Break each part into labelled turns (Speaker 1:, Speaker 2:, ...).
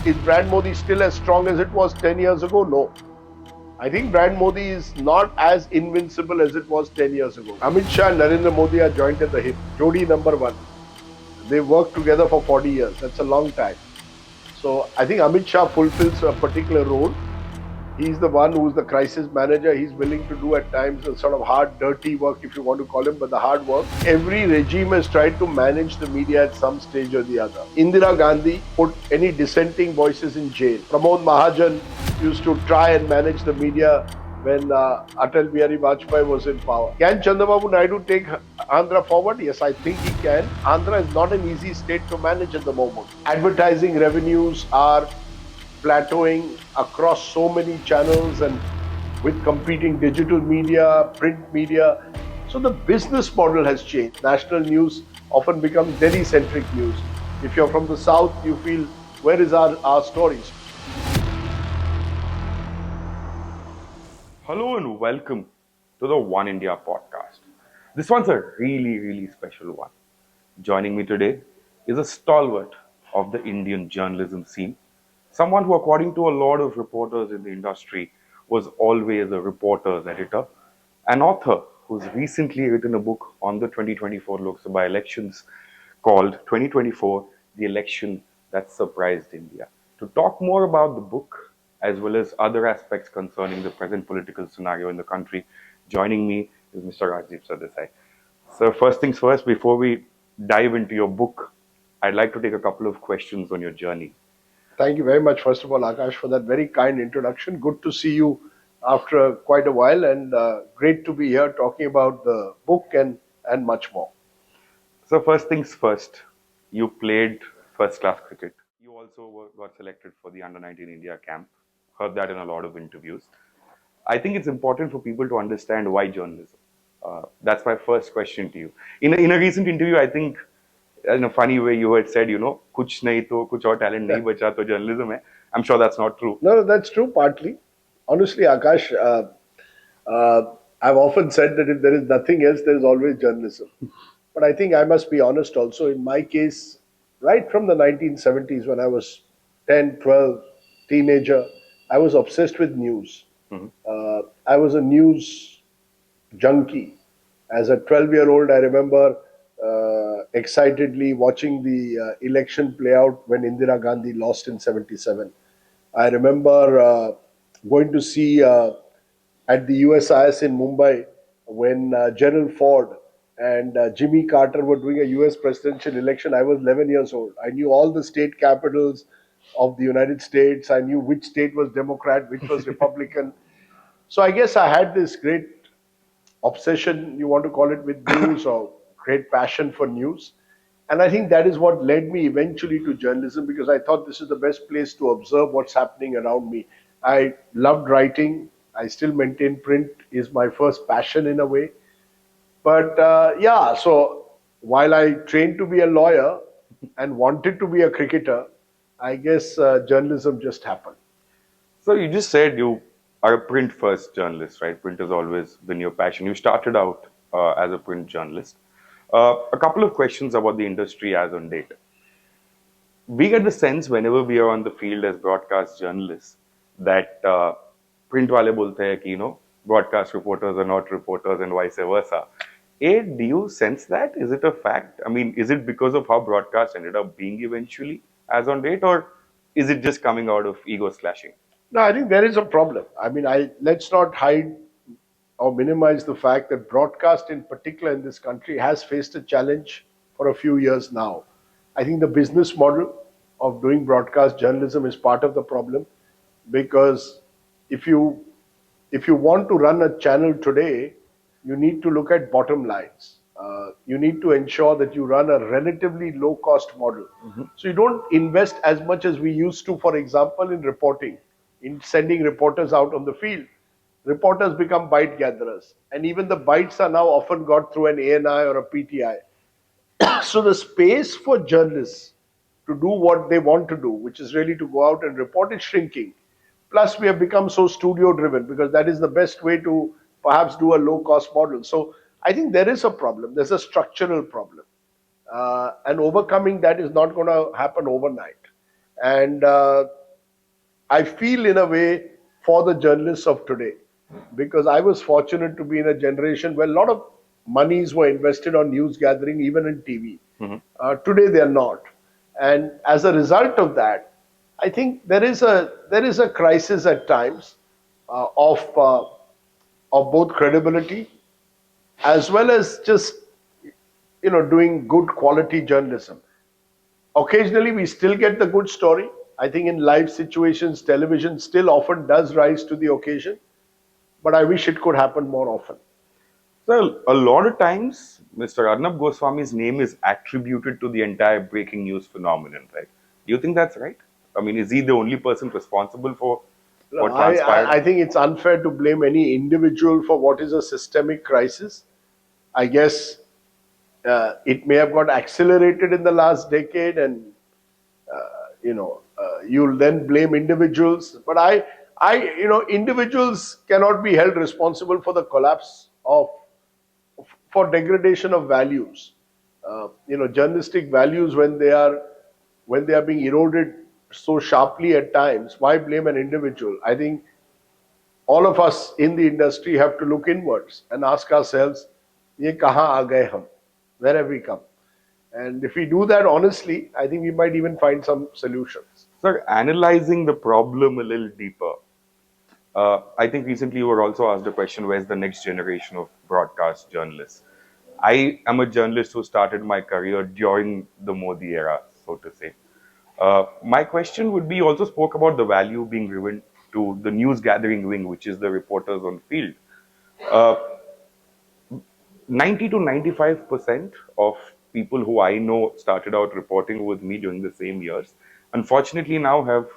Speaker 1: Is brand Modi still as strong as it was 10 years ago? No. I think brand Modi is not as invincible as it was 10 years ago. Amit Shah and Narendra Modi are joined at the hip. Jodi number one. They worked together for 40 years. That's a long time. So I think Amit Shah fulfills a particular role. He's the one who's the crisis manager. He's willing to do at times a sort of hard, dirty work, if you want to call him, but the hard work. Every regime has tried to manage the media at some stage or the other. Indira Gandhi put any dissenting voices in jail. Pramod Mahajan used to try and manage the media when Atal Bihari Vajpayee was in power. Can Chandrababu Naidu take Andhra forward? Yes, I think he can. Andhra is not an easy state to manage at the moment. Advertising revenues are plateauing across so many channels and with competing digital media, print media. So the business model has changed. National news often becomes Delhi-centric news. If you're from the south, you feel, where is our stories?
Speaker 2: Hello and welcome to the One India podcast. This one's a really special one. Joining me today is a stalwart of the Indian journalism scene, someone who, according to a lot of reporters in the industry, was always a reporter's editor, an author who's recently written a book on the 2024 Lok Sabha elections called 2024, The Election That Surprised India. To talk more about the book, as well as other aspects concerning the present political scenario in the country, joining me is Mr. Rajdeep Sardesai. So first things first, before we dive into your book, I'd like to take a couple of questions on your journey.
Speaker 1: Thank you very much, first of all, Akash, for that very kind introduction. Good to see you after quite a while, and great to be here talking about the book and much more.
Speaker 2: So first things first, you played first-class cricket. You also got selected for the Under-19 India camp. Heard that in a lot of interviews. I think it's important for people to understand why journalism. That's my first question to you. In a recent interview, I think, in a funny way, you had said, kuch nahi to, kuch aur talent nahi bacha to journalism hai. I'm sure that's not true.
Speaker 1: No, that's true, partly. Honestly, Akash, I've often said that if there is nothing else, there is always journalism. But I think I must be honest also. In my case, right from the 1970s, when I was 10, 12, teenager, I was obsessed with news. I was a news junkie. As a 12-year-old, I remember excitedly watching the election play out when Indira Gandhi lost in 77. I remember going to see at the USIS in Mumbai when Gerald Ford and Jimmy Carter were doing a US presidential election. I was 11 years old. I knew all the state capitals of the United States. I knew which state was Democrat, which was Republican. So I guess I had this great obsession, you want to call it, with news, or great passion for news. And I think that is what led me eventually to journalism, because I thought this is the best place to observe what's happening around me. I loved writing. I still maintain print is my first passion in a way. But so while I trained to be a lawyer and wanted to be a cricketer, I guess journalism just happened.
Speaker 2: So you just said you are a print first journalist, right? Print has always been your passion. You started out as a print journalist. A couple of questions about the industry as on date. We get the sense whenever we are on the field as broadcast journalists that print wale bolte hai ki, broadcast reporters are not reporters and vice versa. Do you sense that? Is it a fact? I mean, is it because of how broadcast ended up being eventually as on date, or is it just coming out of ego slashing?
Speaker 1: No, I think there is a problem. I mean, let's not hide or minimize the fact that broadcast in particular in this country has faced a challenge for a few years now. I think the business model of doing broadcast journalism is part of the problem, because if you want to run a channel today, you need to look at bottom lines. You need to ensure that you run a relatively low-cost model. So you don't invest as much as we used to, for example, in reporting, in sending reporters out on the field. Reporters become bite gatherers, and even the bites are now often got through an ANI or a PTI. So the space for journalists to do what they want to do, which is really to go out and report, is shrinking. Plus, we have become so studio driven, because that is the best way to perhaps do a low cost model. So I think there is a problem. There's a structural problem. And overcoming that is not going to happen overnight. And I feel in a way for the journalists of today, because I was fortunate to be in a generation where a lot of monies were invested on news gathering, even in TV. Today they are not, and as a result of that, I think there is a crisis at times of both credibility as well as just doing good quality journalism. Occasionally, we still get the good story. I think in live situations, television still often does rise to the occasion, but I wish it could happen more often.
Speaker 2: So, a lot of times, Mr. Arnab Goswami's name is attributed to the entire breaking news phenomenon, right? Do you think that's right? I mean, is he the only person responsible for
Speaker 1: No,
Speaker 2: what
Speaker 1: I,
Speaker 2: transpired?
Speaker 1: I I think it's unfair to blame any individual for what is a systemic crisis. I guess it may have got accelerated in the last decade, and you'll then blame individuals. But individuals cannot be held responsible for the collapse of for degradation of values. Journalistic values when they are being eroded so sharply at times. Why blame an individual? I think all of us in the industry have to look inwards and ask ourselves, "Ye kahan aa gaye hum? Where have we come?" And if we do that honestly, I think we might even find some solutions.
Speaker 2: Sir, analyzing the problem a little deeper, I think recently you were also asked the question, where's the next generation of broadcast journalists? I am a journalist who started my career during the Modi era, so to say. My question would be, you also spoke about the value being given to the news gathering wing, which is the reporters on field. Uh, 90 to 95% of people who I know started out reporting with me during the same years, unfortunately now have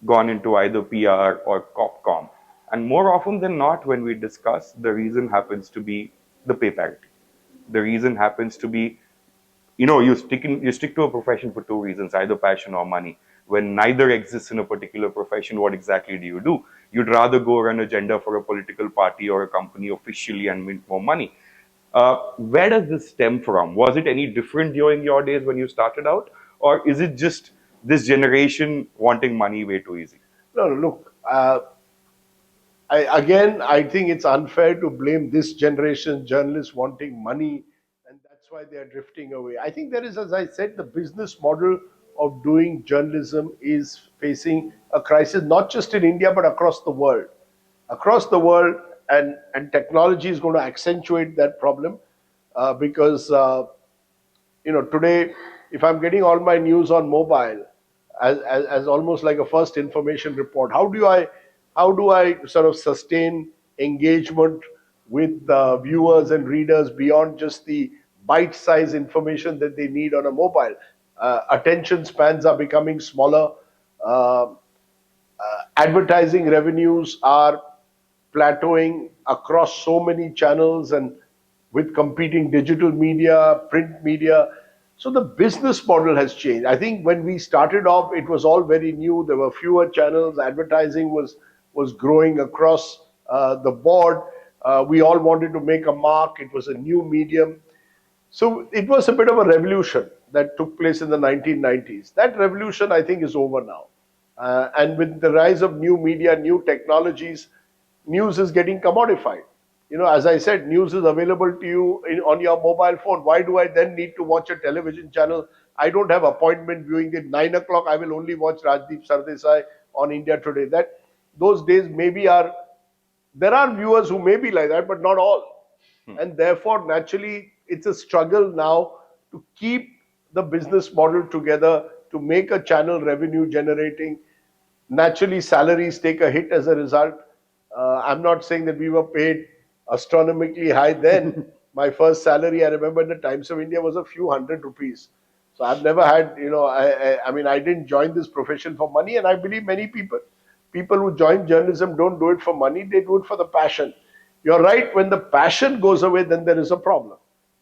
Speaker 2: gone into either PR or CopCom. And more often than not, when we discuss, the reason happens to be the pay parity. The reason happens to be, you stick to a profession for two reasons, either passion or money. When neither exists in a particular profession, what exactly do you do? You'd rather go run agenda for a political party or a company officially and mint more money. Where does this stem from? Was it any different during your days when you started out, or is it just this generation wanting money way too easy?
Speaker 1: No, no, look. I think it's unfair to blame this generation journalists wanting money, and that's why they are drifting away. I think there is, as I said, the business model of doing journalism is facing a crisis, not just in India but across the world. Across the world, and technology is going to accentuate that problem because today, if I'm getting all my news on mobile as almost like a first information report, how do I sort of sustain engagement with viewers and readers beyond just the bite-sized information that they need on a mobile? Attention spans are becoming smaller. Uh, Advertising revenues are plateauing across so many channels and with competing digital media, print media. So the business model has changed. I think when we started off, it was all very new. There were fewer channels. Advertising was growing across the board. We all wanted to make a mark. It was a new medium. So it was a bit of a revolution that took place in the 1990s. That revolution, I think, is over now. And with the rise of new media, new technologies, news is getting commodified. As I said, news is available to you on your mobile phone. Why do I then need to watch a television channel? I don't have appointment viewing at 9 o'clock. I will only watch Rajdeep Sardesai on India Today. Those days maybe are there are viewers who may be like that, but not all. And therefore, naturally, it's a struggle now to keep the business model together, to make a channel revenue generating. Naturally, salaries take a hit as a result. I'm not saying that we were paid astronomically high then. My first salary, I remember in the Times of India, was a few hundred rupees. So I've never had, I mean, I didn't join this profession for money, and I believe many people who join journalism don't do it for money, they do it for the passion. You're right, when the passion goes away, then there is a problem.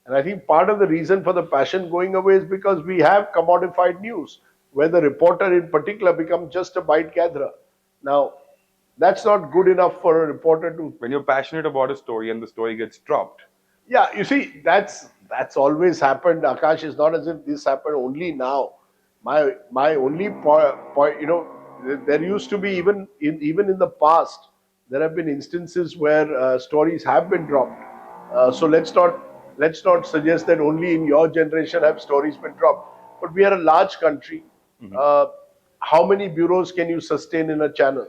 Speaker 1: And I think part of the reason for the passion going away is because we have commodified news, where the reporter in particular becomes just a bite gatherer. Now, that's not good enough for a reporter to.
Speaker 2: When you're passionate about a story and the story gets dropped.
Speaker 1: Yeah, you see, that's always happened. Akash, is not as if this happened only now. My only point, there used to be even in the past, there have been instances where stories have been dropped. So let's not suggest that only in your generation have stories been dropped. But we are a large country.
Speaker 2: Mhm.
Speaker 1: Uh, how many bureaus can you sustain in a channel?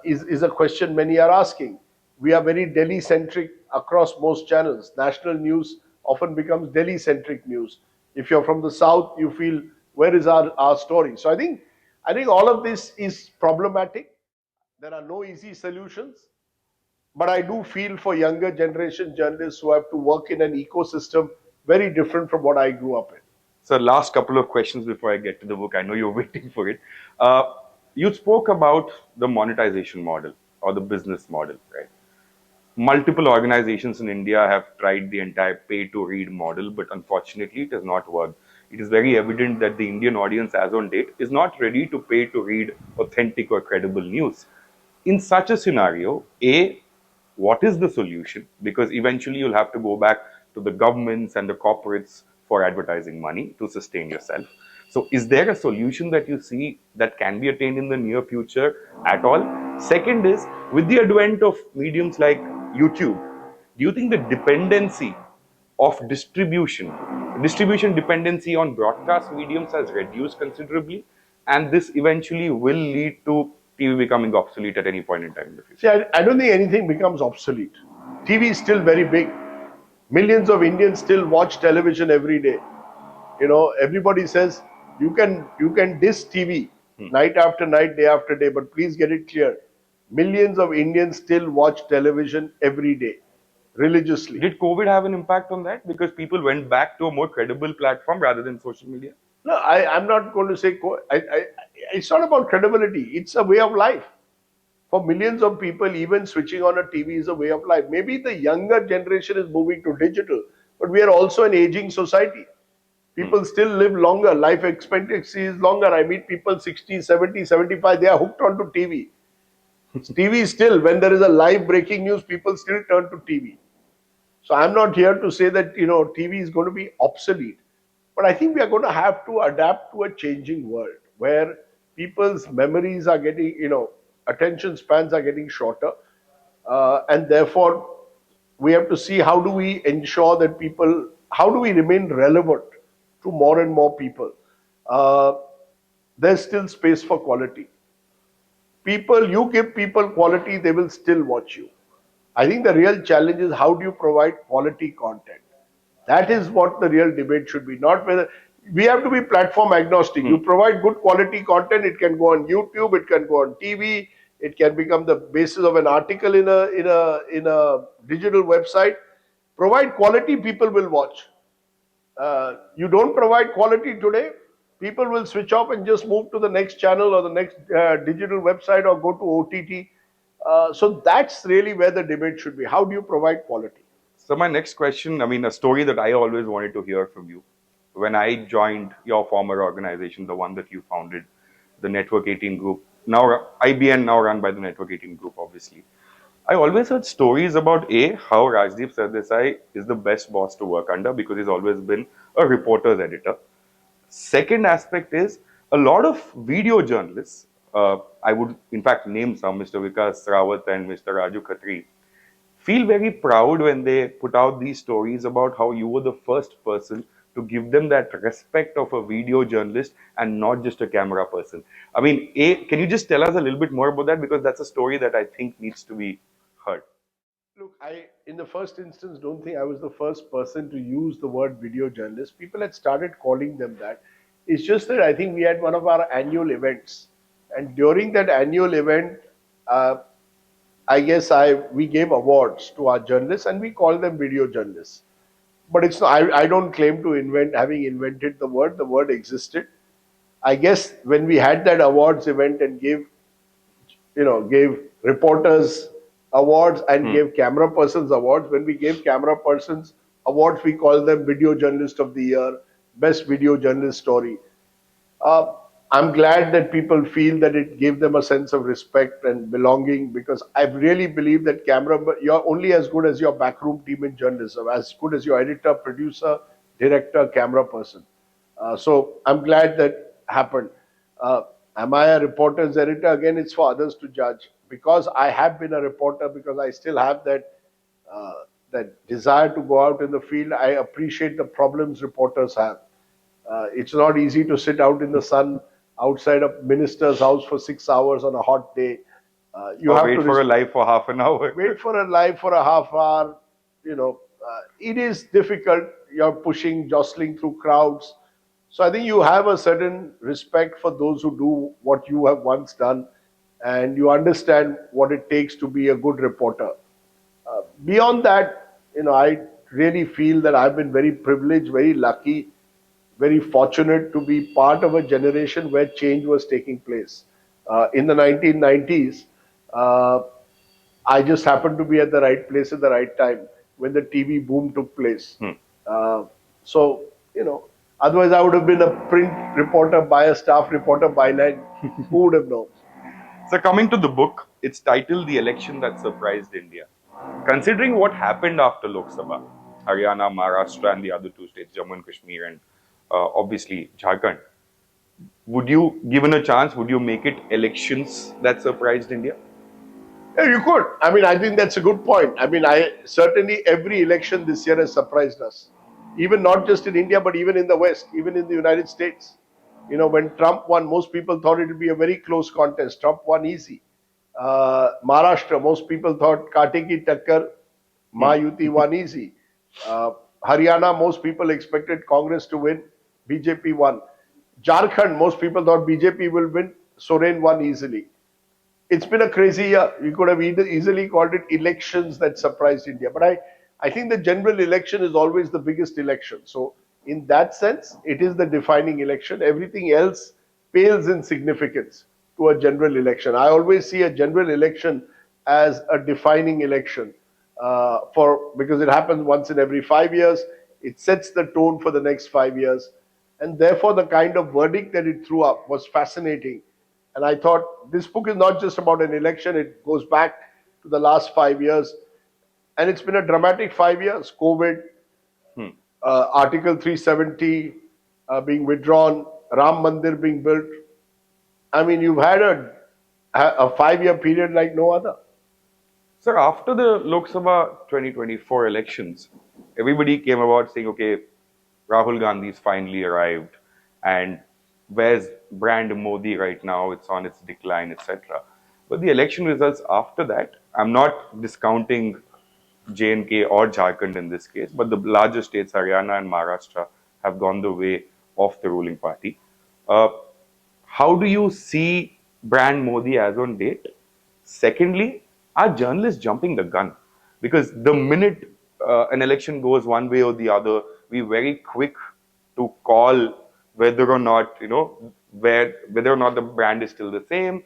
Speaker 1: Is a question many are asking. We are very Delhi centric across most channels. National news often becomes Delhi centric news. If you're from the south, you feel where is our story? So I think all of this is problematic. There are no easy solutions, but I do feel for younger generation journalists who have to work in an ecosystem very different from what I grew up in.
Speaker 2: So, last couple of questions before I get to the book. I know you're waiting for it. Uh, you spoke about the monetization model or the business model, right? Multiple organizations in India have tried the entire pay to read model, but unfortunately, it has not worked. It is very evident that the Indian audience, as on date, is not ready to pay to read authentic or credible news. In such a scenario, A, what is the solution? Because eventually you'll have to go back to the governments and the corporates for advertising money to sustain yourself. So, is there a solution that you see that can be attained in the near future at all? Second is, with the advent of mediums like YouTube, do you think the dependency of distribution dependency on broadcast mediums has reduced considerably, and this eventually will lead to TV becoming obsolete at any point in time in the
Speaker 1: See,
Speaker 2: future?
Speaker 1: I don't think anything becomes obsolete. TV is still very big. Millions of Indians still watch television every day. Everybody says you can diss TV night after night, day after day, but please get it clear. Millions of Indians still watch television every day, religiously.
Speaker 2: Did COVID have an impact on that because people went back to a more credible platform rather than social media?
Speaker 1: No, I'm not going to say, it's not about credibility. It's a way of life. For millions of people, even switching on a TV is a way of life. Maybe the younger generation is moving to digital, but we are also an aging society.
Speaker 2: Hmm.
Speaker 1: People still live longer. Life expectancy is longer. I meet people 60, 70, 75. They are hooked onto TV. TV still, when there is a live breaking news, people still turn to TV. So I'm not here to say that, TV is going to be obsolete. But I think we are going to have to adapt to a changing world where people's memories are getting, attention spans are getting shorter. And therefore, we have to see how do we ensure that how do we remain relevant to more and more people. Uh, there's still space for quality. You give people quality, they will still watch you. I think the real challenge is how do you provide quality content. That is what the real debate should be, not whether we have to be platform agnostic.
Speaker 2: Hmm.
Speaker 1: You provide good quality content, it can go on YouTube, it can go on TV, it can become the basis of an article in a digital website. Provide quality, people will watch. You don't provide quality today, people will switch off and just move to the next channel or the next digital website or go to OTT. So that's really where the debate should be. How do you provide quality?
Speaker 2: So my next question, I mean, a story that I always wanted to hear from you. When I joined your former organization, the one that you founded, the Network 18 group, now IBN, now run by the Network 18 group, obviously. I always heard stories about how Rajdeep Sardesai is the best boss to work under because he's always been a reporter's editor. Second aspect is a lot of video journalists. I would, in fact, name some, Mr. Vikas Rawat and Mr. Raju Khatri, feel very proud when they put out these stories about how you were the first person to give them that respect of a video journalist and not just a camera person. I mean, can you just tell us a little bit more about that? Because that's a story that I think needs to be heard.
Speaker 1: Look, in the first instance, don't think I was the first person to use the word video journalist. People had started calling them that. It's just that I think we had one of our annual events, and during that annual event, uh, I guess we gave awards to our journalists, and we called them video journalists. But it's not, I don't claim to having invented the word. The word existed. I guess when we had that awards event and gave reporters awards and
Speaker 2: Hmm.
Speaker 1: gave camera persons awards. When we gave camera persons awards, we called them Video Journalist of the Year, Best Video Journalist Story. Uh, I'm glad that people feel that it gave them a sense of respect and belonging, because I really believe that you're only as good as your backroom team in journalism, as good as your editor, producer, director, camera person. So I'm glad that happened. Uh, am I a reporter's editor? Again, it's for others to judge. Because I have been a reporter, because I still have uh, that desire to go out in the field, I appreciate the problems reporters have. It's not easy to sit out in the sun outside a minister's house for 6 hours on a hot day. You
Speaker 2: Or
Speaker 1: have
Speaker 2: wait
Speaker 1: to
Speaker 2: for a live for half an hour.
Speaker 1: wait for a live for a half hour. It is difficult. You're pushing, jostling through crowds. So I think you have a certain respect for those who do what you have once done, and you understand what it takes to be a good reporter. Beyond that, I really feel that I've been very privileged, very lucky, very fortunate to be part of a generation where change was taking place. In the 1990s, uh, I just happened to be at the right place at the right time when the TV boom took place.
Speaker 2: Hmm.
Speaker 1: Uh, so, otherwise I would have been a print reporter by a staff reporter by night. Who would have known?
Speaker 2: So coming to the book, it's titled The Election That Surprised India. Considering what happened after Lok Sabha, Haryana, Maharashtra and the other two states, Jammu and Kashmir and obviously Jharkhand, would you, given a chance, would you make it elections that surprised India?
Speaker 1: Yeah, you could. I mean, I think that's a good point. I mean, I certainly every election this year has surprised us. Even not just in India, but even in the West, even in the United States. When Trump won, most people thought it would be a very close contest. Trump won easy. Maharashtra, most people thought Kate ki takkar, Yuti won easy. Uh, Haryana, most people expected Congress to win. BJP won. Jharkhand, most people thought BJP will win. Soren won easily. It's been a crazy year. You could have easily called it elections that surprised India. But I think the general election is always the biggest election. So, in that sense, it is the defining election. Everything else pales in significance to a general election. I always see a general election as a defining election because it happens once in every 5 years. It sets the tone for the next 5 years. And therefore, the kind of verdict that it threw up was fascinating. And I thought this book is not just about an election, it goes back to the last 5 years. And it's been a dramatic 5 years. COVID,
Speaker 2: Hmm.
Speaker 1: Article 370 being withdrawn, Ram Mandir being built. I mean, you've had a 5 year period like no other.
Speaker 2: Sir, after the Lok Sabha 2024 elections, everybody came about saying, okay, Rahul Gandhi's finally arrived, and where's brand Modi right now? It's on its decline, etc. But the election results after that, I'm not discounting J&K or Jharkhand in this case, but the larger states, Haryana and Maharashtra, have gone the way of the ruling party. Uh, how do you see brand Modi as on date? Secondly, are journalists jumping the gun? Because the minute an election goes one way or the other, we're very quick to call whether or not, whether or not the brand is still the same,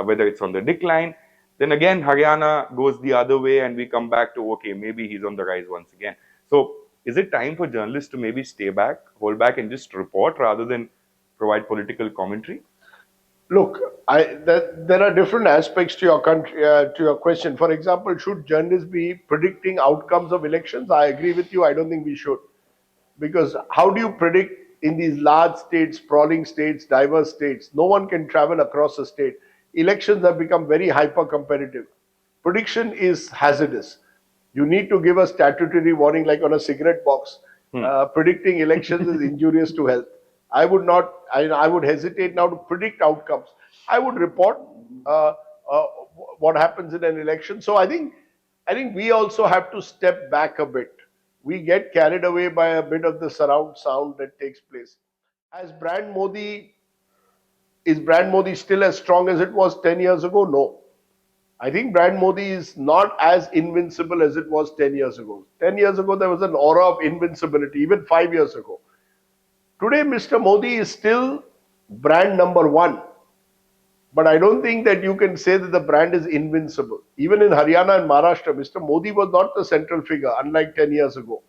Speaker 2: whether it's on the decline. Then again, Haryana goes the other way and we come back to, okay, maybe he's on the rise once again. So is it time for journalists to maybe stay back, hold back and just report rather than provide political commentary?
Speaker 1: Look, there are different aspects to your country, to your question. For example, should journalists be predicting outcomes of elections? I agree with you. I don't think we should. Because how do you predict in these large states, sprawling states, diverse states? No one can travel across a state. Elections have become very hyper competitive. Prediction is hazardous. You need to give a statutory warning, like on a cigarette box. Predicting elections is injurious to health. I would not. I would hesitate now to predict outcomes. I would report uh, uh, what happens in an election. So I think we also have to step back a bit. We get carried away by a bit of the surround sound that takes place. As brand Modi, is brand Modi still as strong as it was 10 years ago? No. I think brand Modi is not as invincible as it was 10 years ago. 10 years ago, there was an aura of invincibility, even 5 years ago. Today, Mr. Modi is still brand number one. But I don't think that you can say that the brand is invincible. Even in Haryana and Maharashtra, Mr. Modi was not the central figure, unlike 10 years ago.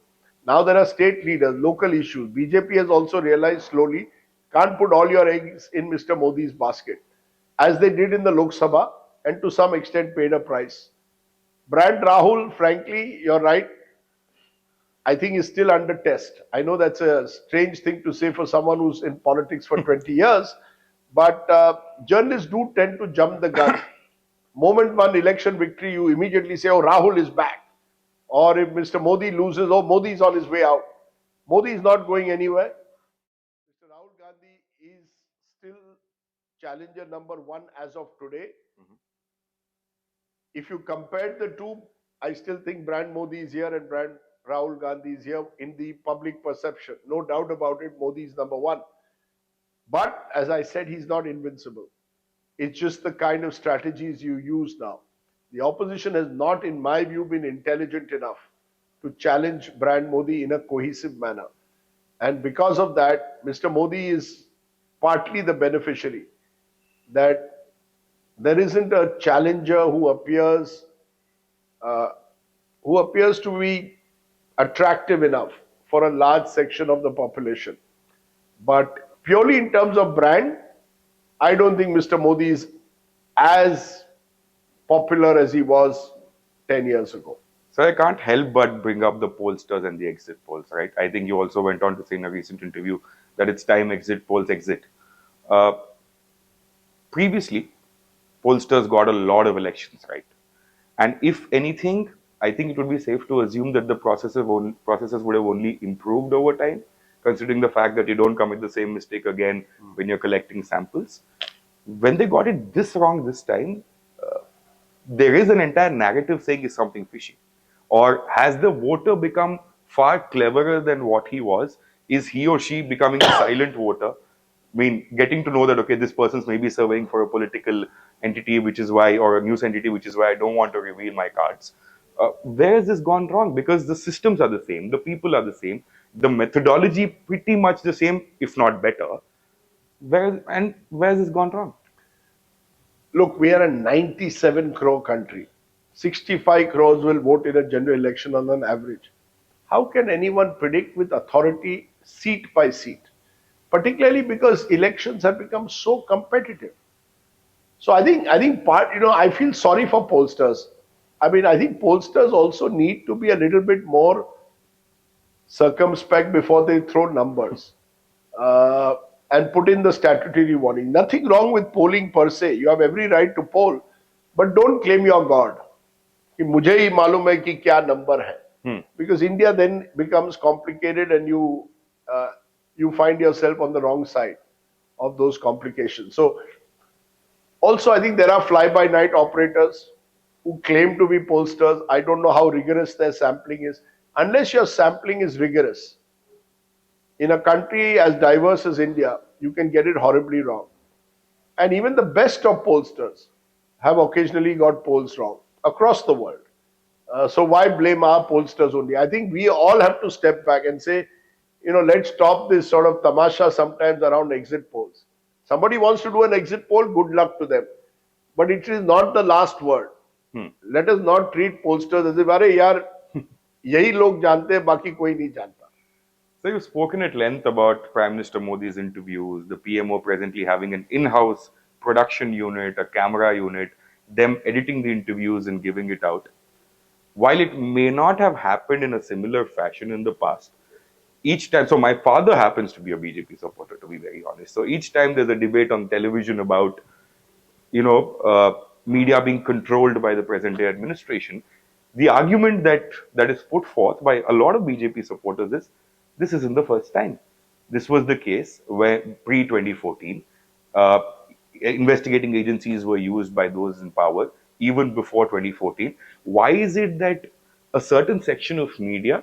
Speaker 1: Now there are state leaders, local issues. BJP has also realized slowly, can't put all your eggs in Mr. Modi's basket, as they did in the Lok Sabha and to some extent paid a price. Brand Rahul, frankly, you're right. I think is still under test. I know that's a strange thing to say for someone who's in politics for 20 years, but journalists do tend to jump the gun. Moment one election victory, you immediately say, oh, Rahul is back. Or if Mr. Modi loses, oh, Modi is on his way out. Modi is not going anywhere. Mr. Rahul Gandhi is still challenger number one as of today. If you compare the two, I still think Brand Modi is here and Brand Rahul Gandhi is here in the public perception. No doubt about it, Modi is number one. But as I said, he's not invincible. It's just the kind of strategies you use now. The opposition has not, in my view, been intelligent enough to challenge Brand Modi in a cohesive manner. And because of that, Mr. Modi is partly the beneficiary. That there isn't a challenger uh, who appears to be attractive enough for a large section of the population. But purely in terms of brand, I don't think Mr. Modi is as popular as he was 10 years ago.
Speaker 2: So I can't help but bring up the pollsters and the exit polls, right? I think you also went on to say in a recent interview that it's time exit polls exit. Uh, Previously, pollsters got a lot of elections right. And if anything, I think it would be safe to assume that the processes would have only improved over time, considering the fact that you don't commit the same mistake again when you're collecting samples. When they got it this wrong this time, there is an entire narrative saying is something fishy. Or has the voter become far cleverer than what he was? Is he or she becoming a silent voter? I mean, getting to know that, okay, this person's maybe surveying for a political entity, which is why, or a news entity, which is why I don't want to reveal my cards. Where has this gone wrong? Because the systems are the same, the people are the same, the methodology pretty much the same, if not better. Where has this gone wrong?
Speaker 1: Look, we are a 97 crore country. 65 crores will vote in a general election on an average. How can anyone predict with authority seat by seat? Particularly because elections have become so competitive. So I think I feel sorry for pollsters. I mean, I think pollsters also need to be a little bit more circumspect before they throw numbers uh, and put in the statutory warning. Nothing wrong with polling per se. You have every right to poll, but don't claim you're God. कि मुझे ही मालूम है कि क्या number है. Because India then becomes complicated and you find yourself on the wrong side of those complications. So also I think there are fly-by-night operators who claim to be pollsters. I don't know how rigorous their sampling is. Unless your sampling is rigorous, in a country as diverse as India, you can get it horribly wrong. And even the best of pollsters have occasionally got polls wrong across the world. So why blame our pollsters only? I think we all have to step back and say, let's stop this sort of tamasha sometimes around exit polls. Somebody wants to do an exit poll, good luck to them. But it is not the last word. Let us not treat pollsters as if, अरे यार, यही लोग जानते हैं, बाकी कोई नहीं जानता.
Speaker 2: So you've spoken at length about Prime Minister Modi's interviews, the PMO presently having an in-house production unit, a camera unit, them editing the interviews and giving it out. While it may not have happened in a similar fashion in the past, each time, so my father happens to be a BJP supporter, to be very honest. So each time there's a debate on television about, media being controlled by the present day administration, the argument that is put forth by a lot of BJP supporters is this isn't the first time. This was the case where pre 2014, investigating agencies were used by those in power even before 2014. Why is it that a certain section of media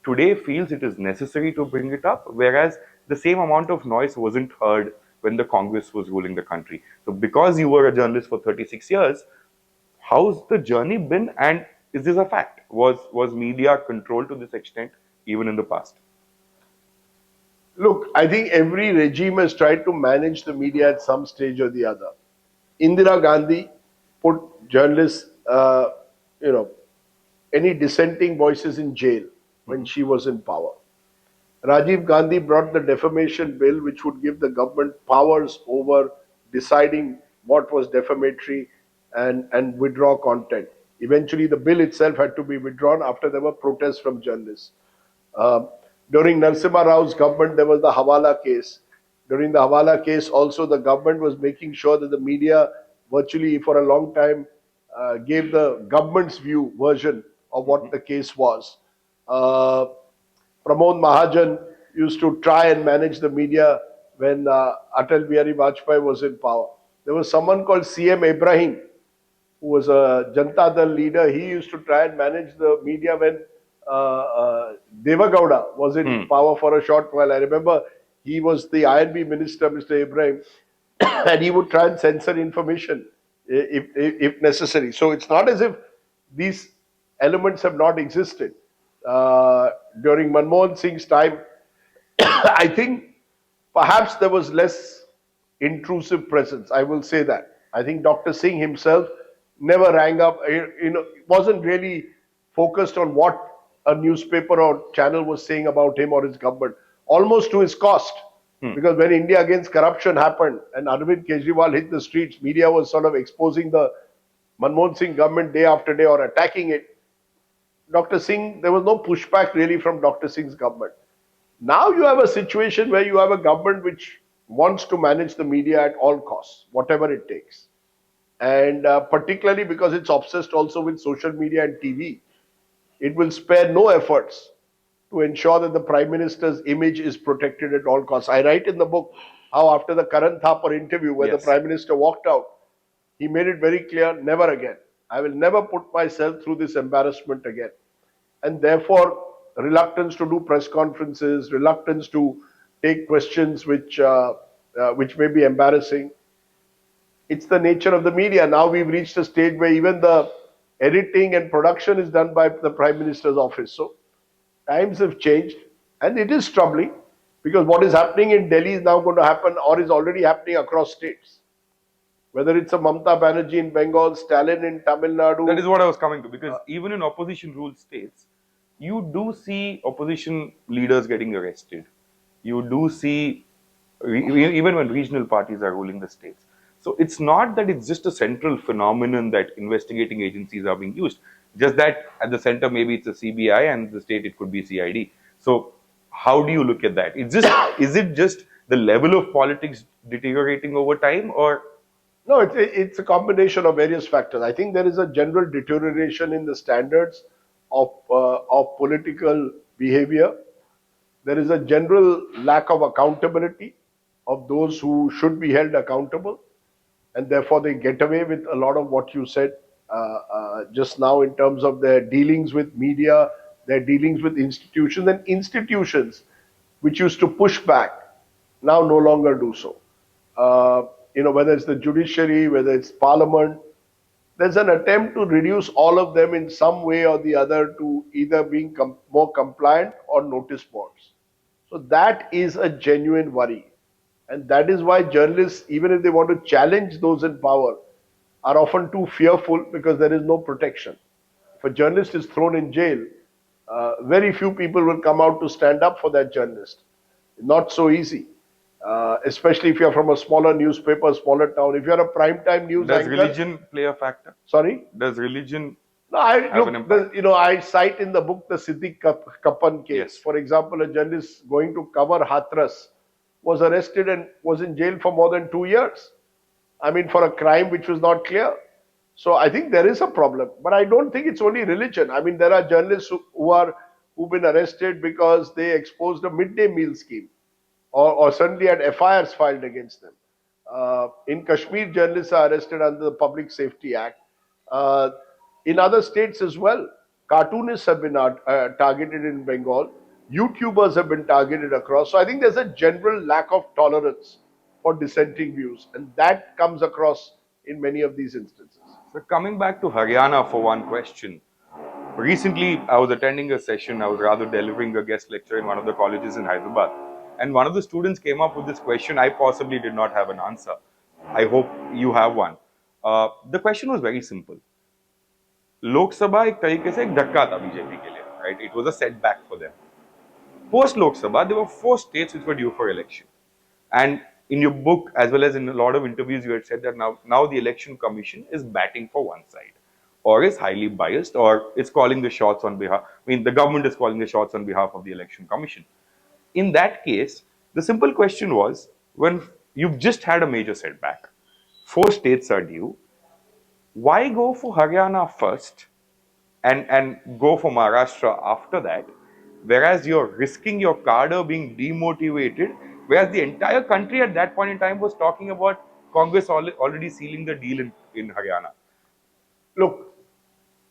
Speaker 2: today feels it is necessary to bring it up, whereas the same amount of noise wasn't heard when the Congress was ruling the country? So, because you were a journalist for 36 years, how's the journey been, and is this a fact? Was media controlled to this extent even in the past?
Speaker 1: Look, I think every regime has tried to manage the media at some stage or the other. Indira Gandhi put journalists, any dissenting voices in jail when she was in power. Rajiv Gandhi brought the defamation bill, which would give the government powers over deciding what was defamatory and withdraw content. Eventually, the bill itself had to be withdrawn after there were protests from journalists. Uh, During Narasimha Rao's government, there was the Hawala case. During the Hawala case, also the government was making sure that the media virtually for a long time gave the government's view version of what the case was. Uh, Pramod Mahajan used to try and manage the media when Atal Bihari Vajpayee was in power. There was someone called CM Ibrahim, who was a Janata Dal leader. He used to try and manage the media when Devagowda was in power for a short while. I remember he was the INB minister, Mr. Ibrahim, and he would try and censor information if necessary. So it's not as if these elements have not existed. During Manmohan Singh's time, I think perhaps there was less intrusive presence. I will say that. I think Dr. Singh himself never rang up, wasn't really focused on what a newspaper or channel was saying about him or his government, almost to his cost. Because when India Against Corruption happened and Arvind Kejriwal hit the streets, media was sort of exposing the Manmohan Singh government day after day or attacking it. Dr. Singh, there was no pushback really from Dr. Singh's government. Now you have a situation where you have a government which wants to manage the media at all costs, whatever it takes. And particularly because it's obsessed also with social media and TV, it will spare no efforts to ensure that the Prime Minister's image is protected at all costs. I write in the book how after the Karan Thapar interview where the Prime Minister walked out, he made it very clear, never again. I will never put myself through this embarrassment again. And therefore, reluctance to do press conferences, reluctance to take questions which may be embarrassing. It's the nature of the media. Now we've reached a stage where even the editing and production is done by the Prime Minister's office. So times have changed, and it is troubling because what is happening in Delhi is now going to happen or is already happening across states. Whether it's a Mamata Banerjee in Bengal, Stalin in Tamil Nadu.
Speaker 2: That is what I was coming to, because even in opposition ruled states, you do see opposition leaders getting arrested. You do see, even when regional parties are ruling the states. So it's not that it's just a central phenomenon that investigating agencies are being used. Just that at the center, maybe it's a CBI and the state, it could be CID. So how do you look at that? It's just, is it just the level of politics deteriorating over time, or?
Speaker 1: No, it's a combination of various factors. I think there is a general deterioration in the standards of political behavior. There is a general lack of accountability of those who should be held accountable, and therefore they get away with a lot of what you said just now in terms of their dealings with media, their dealings with institutions, and institutions which used to push back now no longer do so. Whether it's the judiciary, whether it's parliament, there's an attempt to reduce all of them in some way or the other to either being more compliant or notice boards. So that is a genuine worry. And that is why journalists, even if they want to challenge those in power, are often too fearful because there is no protection. If a journalist is thrown in jail, very few people will come out to stand up for that journalist. Not so easy. Especially if you're from a smaller newspaper, smaller town. If you're a primetime news
Speaker 2: Does
Speaker 1: anchor,
Speaker 2: religion play a factor?
Speaker 1: Sorry?
Speaker 2: Does religion
Speaker 1: No,
Speaker 2: have an impact?
Speaker 1: I cite in the book the Siddiq Kapan case.
Speaker 2: Yes.
Speaker 1: For example, a journalist going to cover Hathras was arrested and was in jail for more than 2 years. I mean, for a crime which was not clear. So I think there is a problem, but I don't think it's only religion. I mean, there are journalists who've been arrested because they exposed a midday meal scheme, or suddenly had FIRs filed against them. In Kashmir, journalists are arrested under the Public Safety Act. In other states as well, cartoonists have been targeted in Bengal. YouTubers have been targeted across. So I think there's a general lack of tolerance for dissenting views, and that comes across in many of these instances.
Speaker 2: So coming back to Haryana for one question. Recently, I was attending a session. I was rather delivering a guest lecture in one of the colleges in Hyderabad. And one of the students came up with this question. I possibly did not have an answer. I hope you have one. The question was very simple. Lok Sabha एक तरीके से एक धक्का था BJP के लिए, right? It was a setback for them. Post Lok Sabha, there were 4 states which were due for election. And in your book, as well as in a lot of interviews, you had said that now the election commission is batting for one side. or is highly biased, or is calling the shots on behalf. I mean, the government is calling the shots on behalf of the election commission. In that case, the simple question was, when you've just had a major setback, four states are due, why go for Haryana first and go for Maharashtra after that, whereas you're risking your cadre being demotivated, whereas the entire country at that point in time was talking about Congress already sealing the deal in Haryana.
Speaker 1: Look,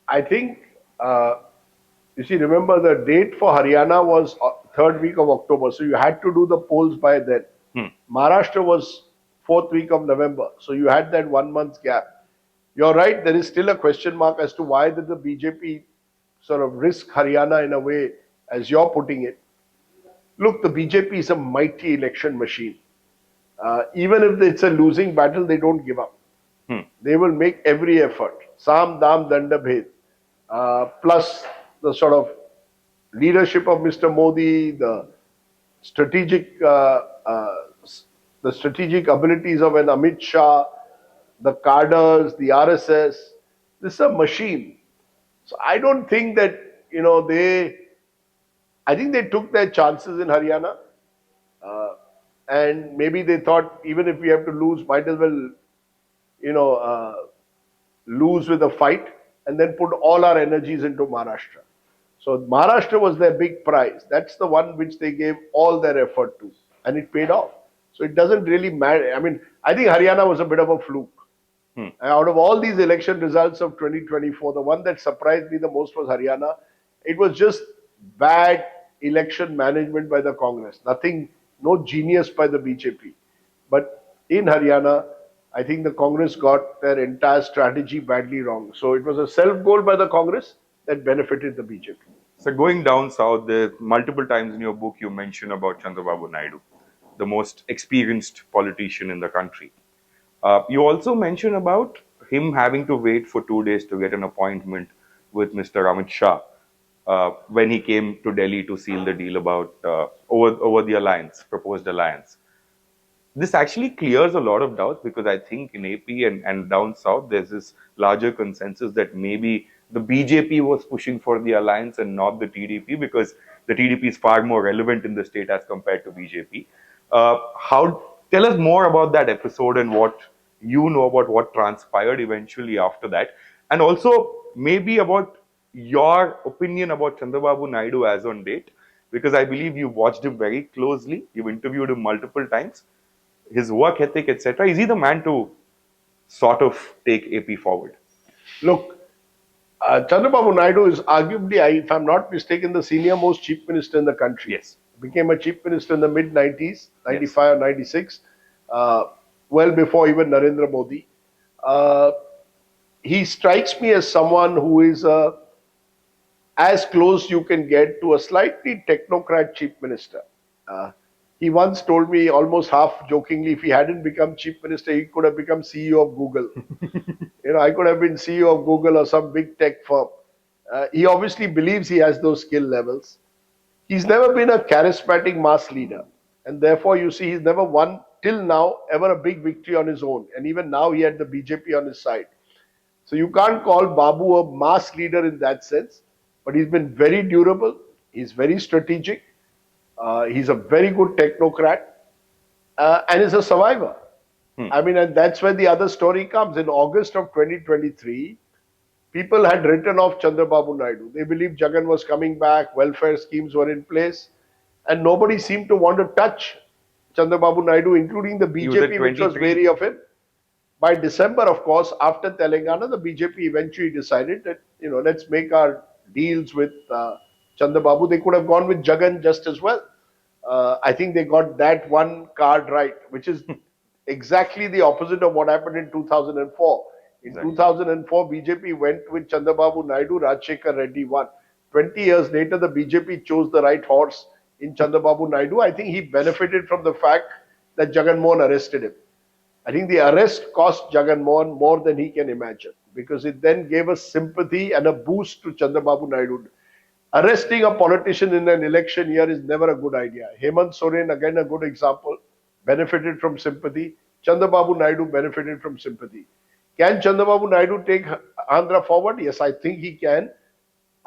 Speaker 1: I think, you see, remember the date for Haryana was third week of October, so you had to do the polls by then. Maharashtra was fourth week of November, so you had that 1 month gap. You're right, there is still a question mark as to why did the BJP sort of risk Haryana in a way, as you're putting it. Look, the BJP is a mighty election machine. Even if it's a losing battle, they don't give up. They will make every effort. Sam, Dam, Danda, Bhed. Plus the sort of leadership of Mr. Modi, strategic, the strategic abilities of an Amit Shah, the cadres, the RSS. This is a machine. So I don't think that, I think they took their chances in Haryana. And maybe they thought, even if we have to lose, might as well, you know, uh, lose with a fight and then put all our energies into Maharashtra. So Maharashtra was their big prize. That's the one which they gave all their effort to, and it paid off. So it doesn't really matter. I mean, I think Haryana was a bit of a fluke. Out of all these election results of 2024, the one that surprised me the most was Haryana. It was just bad election management by the Congress. Nothing, no genius by the BJP. But in Haryana, I think the Congress got their entire strategy badly wrong. So it was a self goal by the Congress that benefited the BJP.
Speaker 2: So going down south, there multiple times in your book you mention about Chandrababu Naidu, the most experienced politician in the country. You also mention about him having to wait for 2 days to get an appointment with Mr. Amit Shah when he came to Delhi to seal the deal about over the alliance, proposed alliance. This actually clears a lot of doubts, because I think in AP and down south, there's this larger consensus that maybe the BJP was pushing for the alliance and not the TDP, because the TDP is far more relevant in the state as compared to BJP. Tell us more about that episode and what you know about what transpired eventually after that, and also maybe about your opinion about Chandrababu Naidu as on date, because I believe you watched him very closely, you've interviewed him multiple times, his work ethic, etc. Is he the man to sort of take AP forward?
Speaker 1: Look, Chandrababu Naidu is arguably, if I'm not mistaken, the senior most chief minister in the country.
Speaker 2: Yes.
Speaker 1: Became a chief minister in the mid 90s, 95 or 96, well before even Narendra Modi. He strikes me as someone who is as close you can get to a slightly technocrat chief minister. He once told me, almost half jokingly, if he hadn't become chief minister, he could have become CEO of Google. I could have been CEO of Google or some big tech firm. He obviously believes he has those skill levels. He's never been a charismatic mass leader. And therefore, you see, he's never won, till now, ever a big victory on his own. And even now, he had the BJP on his side. So you can't call Babu a mass leader in that sense. But he's been very durable. He's very strategic. He's a very good technocrat. And is a survivor. I mean, and that's where the other story comes. In August of 2023, people had written off Chandrababu Naidu. They believed Jagan was coming back, welfare schemes were in place, and nobody seemed to want to touch Chandrababu Naidu, including the BJP, which was wary of him. By December, of course, after Telangana, the BJP eventually decided that, let's make our deals with Chandrababu. They could have gone with Jagan just as well. I think they got that one card right, which is exactly the opposite of what happened in 2004. In 2004, BJP went with Chandrababu Naidu, Rajshekhar Reddy won. 20 years later, the BJP chose the right horse in Chandrababu Naidu. I think he benefited from the fact that Jagan Mohan arrested him. I think the arrest cost Jagan Mohan more than he can imagine, because it then gave us sympathy and a boost to Chandrababu Naidu. Arresting a politician in an election year is never a good idea. Hemant Soren, again a good example, benefited from sympathy. Chandrababu Naidu benefited from sympathy. Can Chandrababu Naidu take Andhra forward? Yes, I think he can.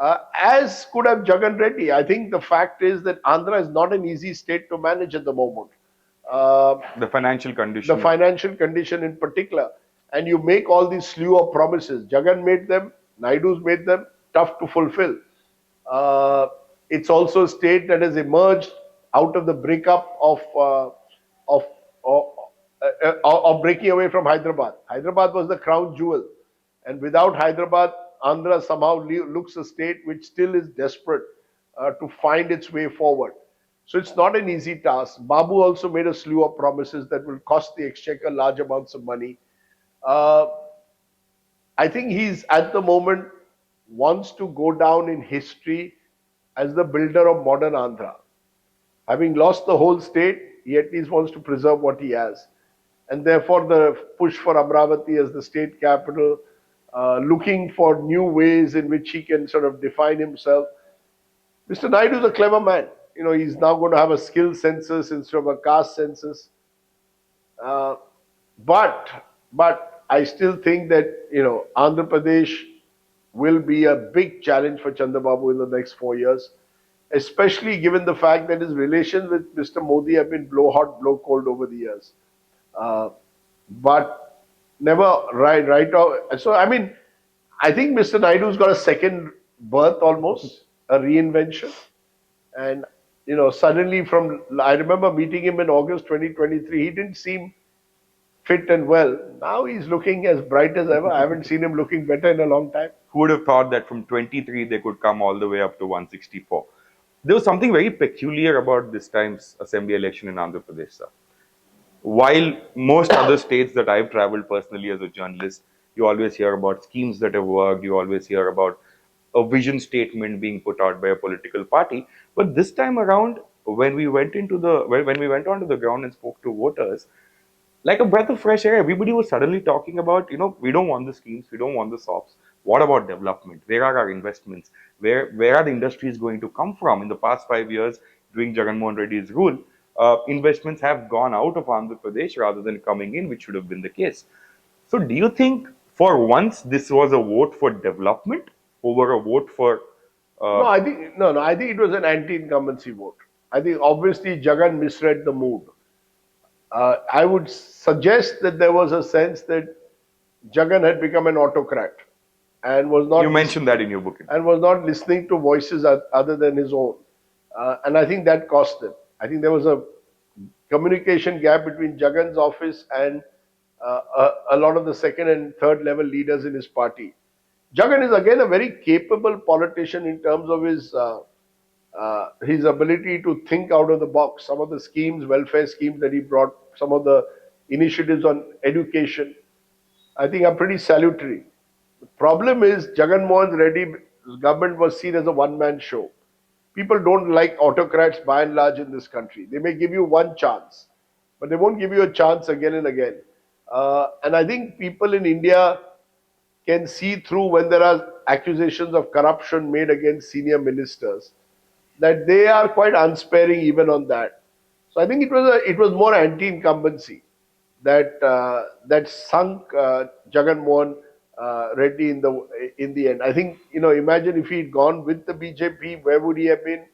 Speaker 1: As could have Jagan Reddy. I think the fact is that Andhra is not an easy state to manage at the moment. Uh,
Speaker 2: The financial
Speaker 1: the
Speaker 2: condition.
Speaker 1: financial condition in particular. And you make all these slew of promises. Jagan made them, Naidu's made them, tough to fulfill. Uh, it's also a state that has emerged out of the breakup of, of, of breaking away from Hyderabad. Hyderabad was the crown jewel. And without Hyderabad, Andhra somehow looks a state which still is desperate to find its way forward. So it's not an easy task. Babu also made a slew of promises that will cost the exchequer large amounts of money. Uh, I think he's at the moment wants to go down in history as the builder of modern Andhra. Having lost the whole state, he at least wants to preserve what he has. And therefore, the push for Amravati as the state capital, looking for new ways in which he can sort of define himself. Mr. Naidu is a clever man. You know, he's now going to have a skill census instead of a caste census. Uh, but I still think that Andhra Pradesh will be a big challenge for Chandrababu in the next 4 years, especially given the fact that his relations with Mr. Modi have been blow hot, blow cold over the years. Uh, but never right off. So I mean, I think Mr. Naidu's got a second birth almost, a reinvention, and suddenly from I remember meeting him in August 2023. He didn't seem fit and well. Now he's looking as bright as ever. I haven't seen him looking better in a long time.
Speaker 2: Who would have thought that from 23 they could come all the way up to 164? There was something very peculiar about this time's assembly election in Andhra Pradesh, sir. While most other states that I've traveled personally as a journalist, you always hear about schemes that have worked, you always hear about a vision statement being put out by a political party. But this time around, when we went when we went onto the ground and spoke to voters, like a breath of fresh air, everybody was suddenly talking about, we don't want the schemes, we don't want the SOPs. What about development? Where are our investments? Where are the industries going to come from? In the past 5 years, during Jagan Mohan Reddy's rule, investments have gone out of Andhra Pradesh rather than coming in, which should have been the case. So, do you think for once this was a vote for development over a vote for?
Speaker 1: No, I think no. I think it was an anti-incumbency vote. I think obviously Jagan misread the mood. I would suggest that there was a sense that Jagan had become an autocrat and was not
Speaker 2: You mentioned that in your book.
Speaker 1: listening to voices other than his own, and I think that cost him. I think there was a communication gap between Jagan's office and a lot of the second and third level leaders in his party. Jagan is again a very capable politician in terms of his ability to think out of the box. Some of the schemes, welfare schemes that he brought, some of the initiatives on education, I think are pretty salutary. The problem is Jagan Mohan Reddy's government was seen as a one-man show. People don't like autocrats by and large in this country. They may give you one chance, but they won't give you a chance again and again. And I think people in India can see through when there are accusations of corruption made against senior ministers that they are quite unsparing even on that. So I think it was more anti-incumbency that sunk Jagan Mohan Reddy in the end. I think imagine if he'd gone with the BJP, where would he have been?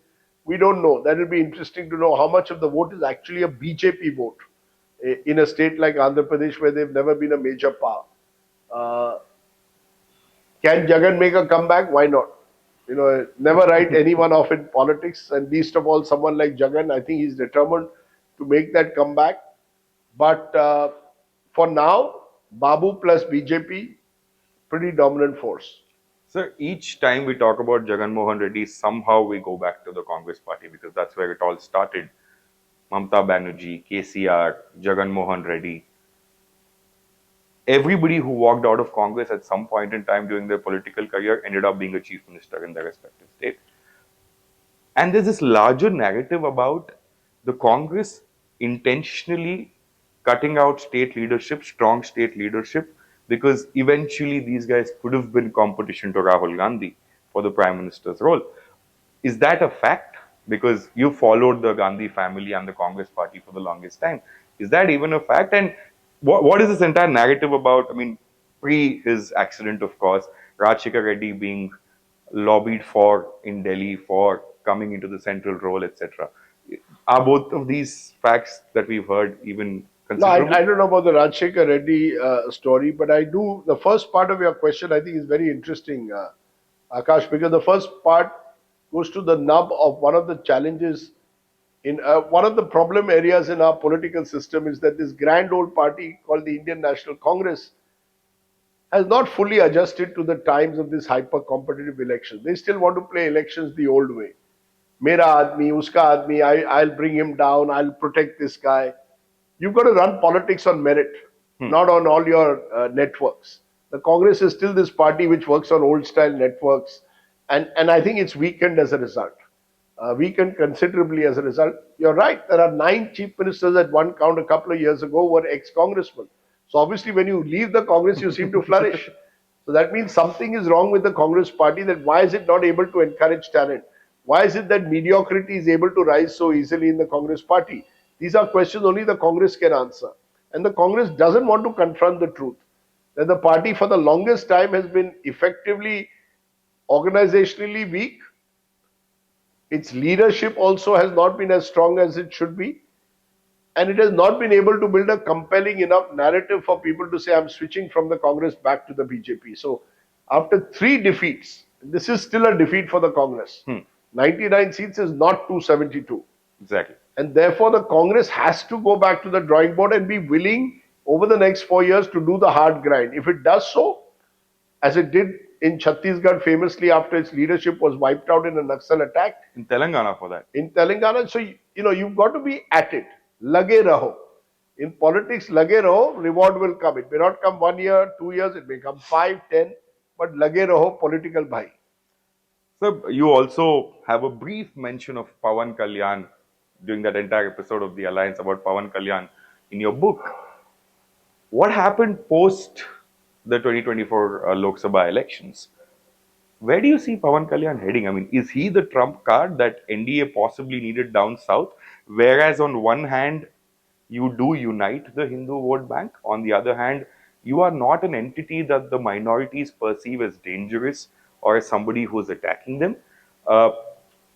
Speaker 1: We don't know. That will be interesting to know how much of the vote is actually a BJP vote in a state like Andhra Pradesh where they've never been a major power. Uh, can Jagan make a comeback? Why not? Never write anyone off in politics, and least of all someone like Jagan. I think he's determined to make that comeback. But for now, Babu plus BJP, pretty dominant force.
Speaker 2: Sir, each time we talk about Jagan Mohan Reddy, somehow we go back to the Congress party because that's where it all started. Mamta Banerjee, KCR, Jagan Mohan Reddy. Everybody who walked out of Congress at some point in time during their political career ended up being a chief minister in their respective state. And there's this larger narrative about the Congress intentionally cutting out state leadership, strong state leadership, because eventually these guys could have been competition to Rahul Gandhi for the prime minister's role. Is that a fact? Because you followed the Gandhi family and the Congress party for the longest time. Is that even a fact? And what is this entire narrative about? I mean, pre his accident, of course, Rajshekar Reddy being lobbied for in Delhi for coming into the central role, etc. Are both of these facts that we've heard even
Speaker 1: No,
Speaker 2: considerable?
Speaker 1: I don't know about the Rajshekar Reddy story, but I do. The first part of your question, I think, is very interesting, Akash, because the first part goes to the nub of one of the challenges in one of the problem areas in our political system is that this grand old party called the Indian National Congress has not fully adjusted to the times of this hyper competitive election. They still want to play elections the old way. Mera aadmi, uska aadmi, I'll bring him down, I'll protect this guy. You've got to run politics on merit,
Speaker 2: Hmm.
Speaker 1: not on all your networks. The Congress is still this party which works on old style networks, and I think it's weakened as a result. Weakened considerably as a result. You're right. There are 9 chief ministers at one count a couple of years ago were ex-congressmen. So obviously, when you leave the Congress, you seem to flourish. So that means something is wrong with the Congress party. That why is it not able to encourage talent? Why is it that mediocrity is able to rise so easily in the Congress party? These are questions only the Congress can answer. And the Congress doesn't want to confront the truth that the party for the longest time has been effectively organizationally weak. Its leadership also has not been as strong as it should be. And it has not been able to build a compelling enough narrative for people to say, I'm switching from the Congress back to the BJP. So, after 3 defeats, this is still a defeat for the Congress.
Speaker 2: Hmm.
Speaker 1: 99 seats is not 272.
Speaker 2: Exactly.
Speaker 1: And therefore, the Congress has to go back to the drawing board and be willing over the next 4 years to do the hard grind. If it does so, as it did in Chhattisgarh famously after its leadership was wiped out in a Naxal attack,
Speaker 2: In Telangana for that.
Speaker 1: in Telangana. So, you've got to be at it. Lage raho. In politics, lage raho, reward will come. It may not come 1 year, 2 years, it may come 5, 10, but lage raho, political bhai.
Speaker 2: So you also have a brief mention of Pawan Kalyan during that entire episode of The Alliance about Pawan Kalyan in your book. What happened post the 2024 Lok Sabha elections? Where do you see Pawan Kalyan heading? I mean, is he the trump card that NDA possibly needed down south? Whereas on one hand, you do unite the Hindu vote bank. On the other hand, you are not an entity that the minorities perceive as dangerous or as somebody who's attacking them. Uh,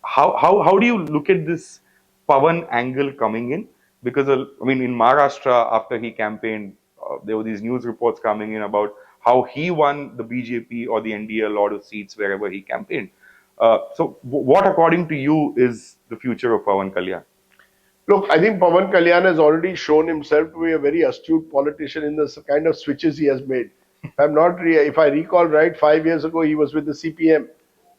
Speaker 2: how do you look at this Pawan angle coming in? Because I mean, in Maharashtra, after he campaigned, there were these news reports coming in about how he won the BJP or the NDA a lot of seats wherever he campaigned. What, according to you, is the future of Pawan Kalyan?
Speaker 1: Look, I think Pawan Kalyan has already shown himself to be a very astute politician in the kind of switches he has made. If I recall right, 5 years ago he was with the CPM,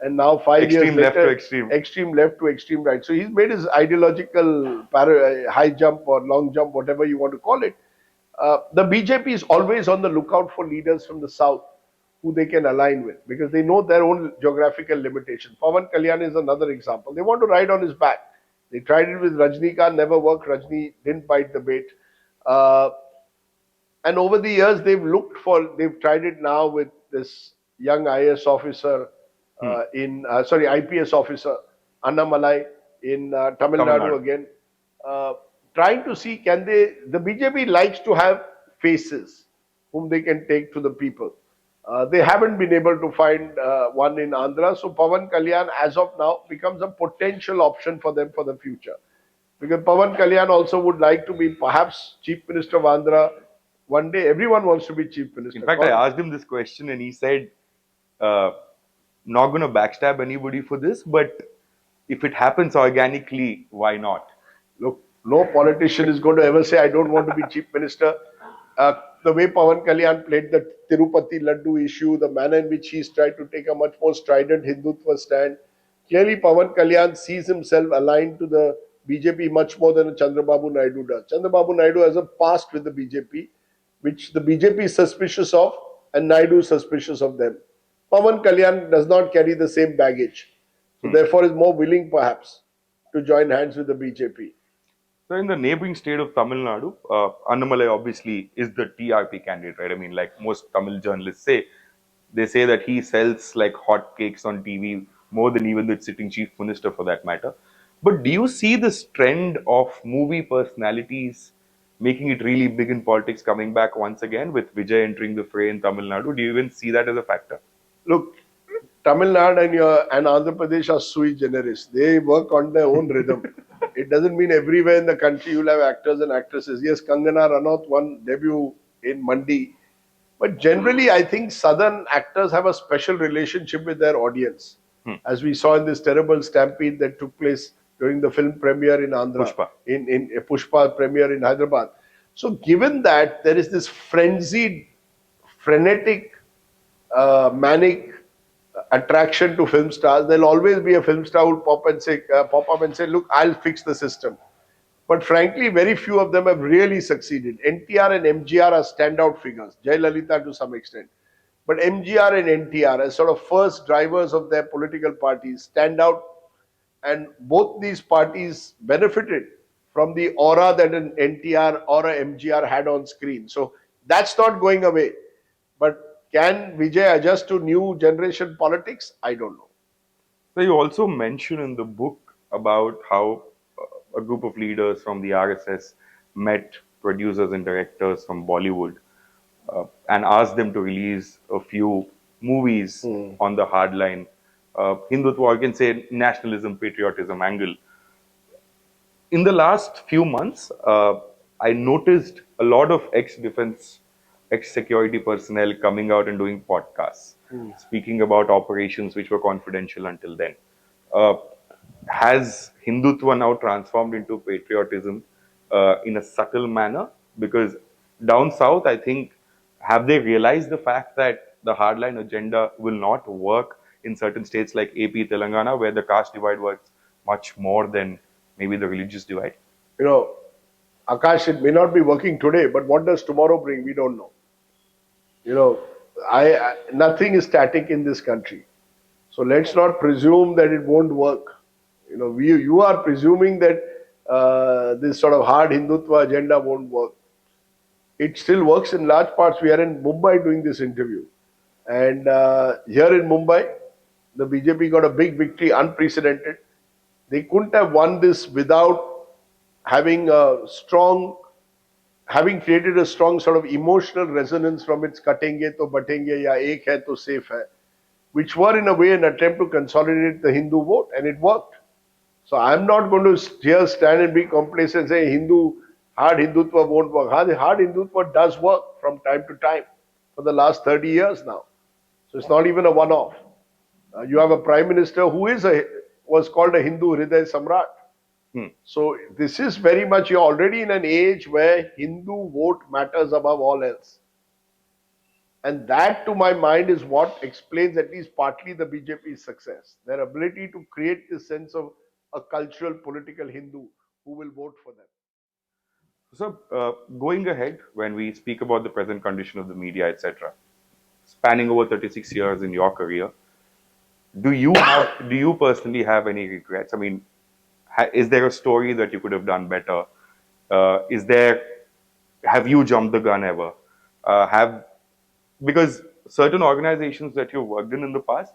Speaker 1: and now 5 years
Speaker 2: Extreme left to
Speaker 1: later,
Speaker 2: extreme.
Speaker 1: extreme left to extreme right. So he's made his ideological high jump or long jump, whatever you want to call it. The BJP is always on the lookout for leaders from the south who they can align with because they know their own geographical limitations. Pawan Kalyan is another example. They want to ride on his back. They tried it with Rajnikant, never worked. Rajni didn't bite the bait. Uh, and over the years, they've tried it now with this young IAS officer
Speaker 2: Hmm.
Speaker 1: IPS officer, Annamalai in Tamil
Speaker 2: Tamil
Speaker 1: Nadu
Speaker 2: Nadu.
Speaker 1: again, uh, trying to see the BJP likes to have faces whom they can take to the people. They haven't been able to find one in Andhra, so Pawan Kalyan, as of now, becomes a potential option for them for the future. Because Pawan Kalyan also would like to be perhaps Chief Minister of Andhra one day. Everyone wants to be Chief
Speaker 2: In
Speaker 1: Minister.
Speaker 2: fact, I asked him this question and he said, uh, not going to backstab anybody for this, but if it happens organically, why not?
Speaker 1: Look, no politician is going to ever say, I don't want to be Chief Minister. The way Pawan Kalyan played the Tirupati Laddu issue, the manner in which he's tried to take a much more strident Hindutva stand, clearly Pawan Kalyan sees himself aligned to the BJP much more than Chandrababu Naidu does. Chandrababu Naidu has a past with the BJP, which the BJP is suspicious of, and Naidu is suspicious of them. Pawan Kalyan does not carry the same baggage, so
Speaker 2: Hmm.
Speaker 1: therefore is more willing perhaps to join hands with the BJP.
Speaker 2: So, in the neighboring state of Tamil Nadu, Annamalai obviously is the TRP candidate, right? I mean, like most Tamil journalists say, they say that he sells like hotcakes on TV more than even the sitting chief minister for that matter. But do you see this trend of movie personalities making it really big in politics coming back once again with Vijay entering the fray in Tamil Nadu? Do you even see that as a factor?
Speaker 1: Look, Tamil Nadu and Andhra Pradesh are sui generis. They work on their own rhythm. It doesn't mean everywhere in the country you'll have actors and actresses. Yes, Kangana Ranaut won debut in Mandi. But generally, I think Southern actors have a special relationship with their audience.
Speaker 2: Hmm.
Speaker 1: As we saw in this terrible stampede that took place during the film premiere in Andhra,
Speaker 2: Pushpa.
Speaker 1: in Pushpa premiere in Hyderabad. So, given that there is this frenzied, frenetic, manic attraction to film stars, there'll always be a film star who'll pop up and say, "Look, I'll fix the system." But frankly, very few of them have really succeeded. NTR and MGR are standout figures, Jayalalitha to some extent. But MGR and NTR, as sort of first drivers of their political parties, stand out. And both these parties benefited from the aura that an NTR or a MGR had on screen. So that's not going away. But can Vijay adjust to new generation politics? I don't know.
Speaker 2: So you also mention in the book about how a group of leaders from the RSS met producers and directors from Bollywood and asked them to release a few movies on the hardline Hindutva, or you can say nationalism, patriotism angle. In the last few months, I noticed a lot of ex-defense, ex-security personnel coming out and doing podcasts, speaking about operations which were confidential until then. Uh, has Hindutva now transformed into patriotism in a subtle manner? Because down south, I think, have they realized the fact that the hardline agenda will not work in certain states like AP, Telangana, where the caste divide works much more than maybe the religious divide?
Speaker 1: You know, Akash, it may not be working today, but what does tomorrow bring? We don't know. You know, nothing is static in this country. So let's not presume that it won't work. You know, you are presuming that this sort of hard Hindutva agenda won't work. It still works in large parts. We are in Mumbai doing this interview. And here in Mumbai, the BJP got a big victory, unprecedented. They couldn't have won this without having a strong, having created a strong sort of emotional resonance from its katenge to batenge ya ek hai to safe hai, which were in a way an attempt to consolidate the Hindu vote, and it worked. So I'm not going to here stand and be complacent and say hard Hindutva won't work. Hard Hindutva does work from time to time for the last 30 years now. So it's not even a one-off. You have a prime minister who was called a Hindu Hriday Samrat. So this is very much, you're already in an age where Hindu vote matters above all else. And that, to my mind, is what explains at least partly the BJP's success. Their ability to create this sense of a cultural, political Hindu who will vote for them.
Speaker 2: So, going ahead, when we speak about the present condition of the media, etc., spanning over 36 years in your career, do you personally have any regrets? I mean, is there a story that you could have done better? Have you jumped the gun ever? Have Because certain organizations that you've worked in the past